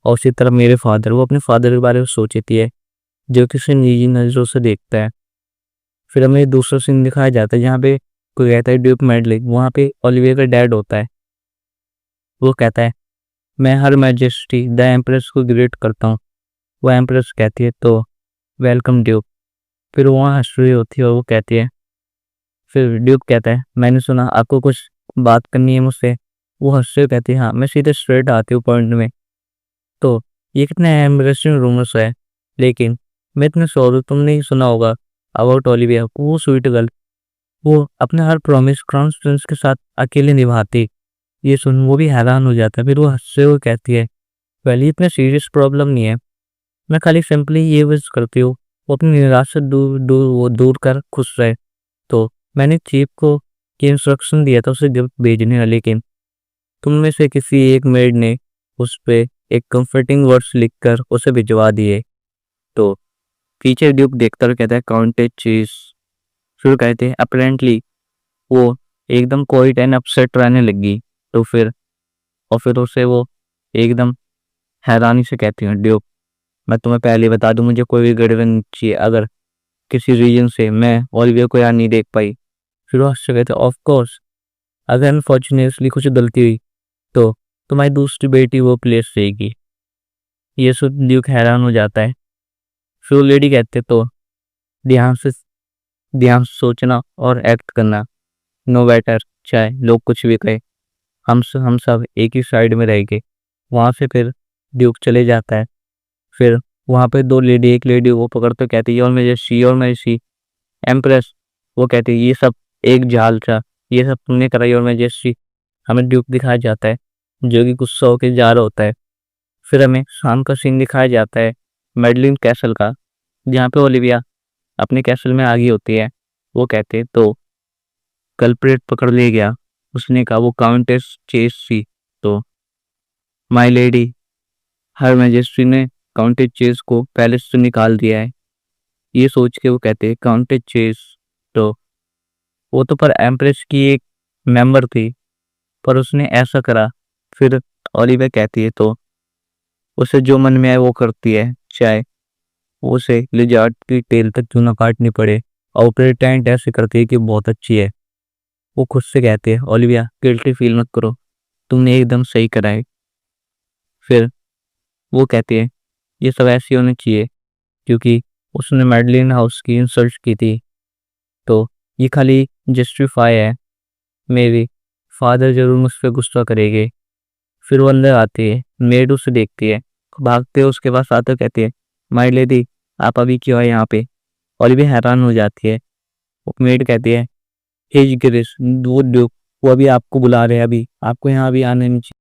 Speaker 1: और उसी तरह मेरे फादर, वो अपने फादर के बारे में सोचती है जो कि उसे निजी नज़रों से देखता है। फिर हमें दूसरा सीन दिखाया जाता है जहाँ पे कोई कहता है ड्यूक मेडलिंग, वहाँ पे ओलिविया का डैड होता है। वो कहता है मैं हर मैजेस्टी द एम्प्रेस को ग्रेट करता हूँ। वो एम्प्रेस कहती है तो वेलकम ड्यूक। फिर वहाँ हंस रही होती है और वो कहती है, फिर ड्यूक कहता है मैंने सुना आपको कुछ बात करनी है मुझसे। वो हंसते हुए कहती है हाँ, मैं सीधे स्ट्रेट आती हूँ पॉइंट में। तो ये कितना एम्बरेसिंग रूमर्स है, लेकिन मैं इतना श्योर हूँ तुमने ही सुना होगा अबाउट ओलिविया, वो स्वीट गर्ल, वो अपने हर प्रॉमिस क्राउन प्रिंस के साथ अकेले निभाती। ये सुन वो भी हैरान हो जाता है। फिर वो हंसते हुए कहती है वेल, इतना सीरियस प्रॉब्लम नहीं है, मैं खाली सिंपली ये विश करती हूँ वो अपनी निराशा दूर कर खुश रहे। तो मैंने चीफ को ये इंस्ट्रक्शन दिया था उसे गिफ्ट भेजने का, लेकिन तुम में से किसी एक मेड ने उस पे एक कंफर्टिंग वर्ड्स लिखकर उसे भिजवा दिए। तो पीछे ड्यूक देखता और कहता है काउंटेड चीज। फिर कहते हैं अपेरेंटली वो एकदम क्वाइट एंड अपसेट रहने लगी। तो फिर उसे वो एकदम हैरानी से कहती है ड्यूक, मैं तुम्हें पहले बता दूं मुझे कोई भी गड़बड़ नहीं चाहिए, अगर किसी रीजन से मैं ओलिविया को यहाँ नहीं देख पाई। फिर वो हंसते कहते ऑफ कोर्स, अगर अनफॉर्चुनेटली कुछ गलती हुई तो तुम्हारी दूसरी बेटी वो प्लेस रहेगी। ये सुन ड्यूक हैरान हो जाता है। फिर वो लेडी कहते तो ध्यान से सोचना और एक्ट करना, नो मैटर चाहे लोग कुछ भी कहे, हम सब एक ही साइड में रहेंगे। वहाँ से फिर ड्यूक चले जाता है। फिर वहाँ पे दो लेडी, एक लेडी वो पकड़ते कहती है और मेजेस्टी एम्प्रेस। वो कहती है ये सब एक जाल था, ये सब तुमने कराई और मेजेस्टी। हमें ड्यूक दिखाया जाता है जो कि गुस्सा होकर जा रहा होता है। फिर हमें शाम का सीन दिखाया जाता है मेडलिन कैसल का, जहाँ पे ओलिविया अपने कैसल में आ गई होती है। वो कहते तो कल्प्रेट पकड़ ले गया, उसने कहा वो काउंटेस चेस थी। तो माय लेडी, हर मैजेस्टी ने काउंटेस चेस को पैलेस से निकाल दिया है। ये सोच के वो कहते हैं काउंटेस चेस, तो वो तो पर एम्प्रेस की एक मेंबर थी, पर उसने ऐसा करा। फिर ओलिविया कहती है तो उसे जो मन में आए वो करती है, चाहे उसे लिजार्ड की टेल तक क्यों ना काटनी पड़े, और प्रेटेंट ऐसे करती है कि बहुत अच्छी है। वो खुद से कहते हैं ओलिविया गिल्टी फील मत करो, तुमने एकदम सही करा है। फिर वो कहती है ये सब ऐसे होने चाहिए क्योंकि उसने मेडलिन हाउस की इंसल्ट की थी, तो ये खाली जस्टिफाई है, मेरे फादर जरूर मुझ पर गुस्सा करेंगे। फिर वो अंदर आती है, मेड उसे देखती है, भागते उसके पास आते कहती है माय लेडी आप अभी क्यों है यहाँ पे। ओलिविया हैरान हो जाती है वो मेड कहती है, हे जिगरिस, वो अभी आपको बुला रहे हैं, अभी आपको यहाँ अभी आने नहीं चाहिए।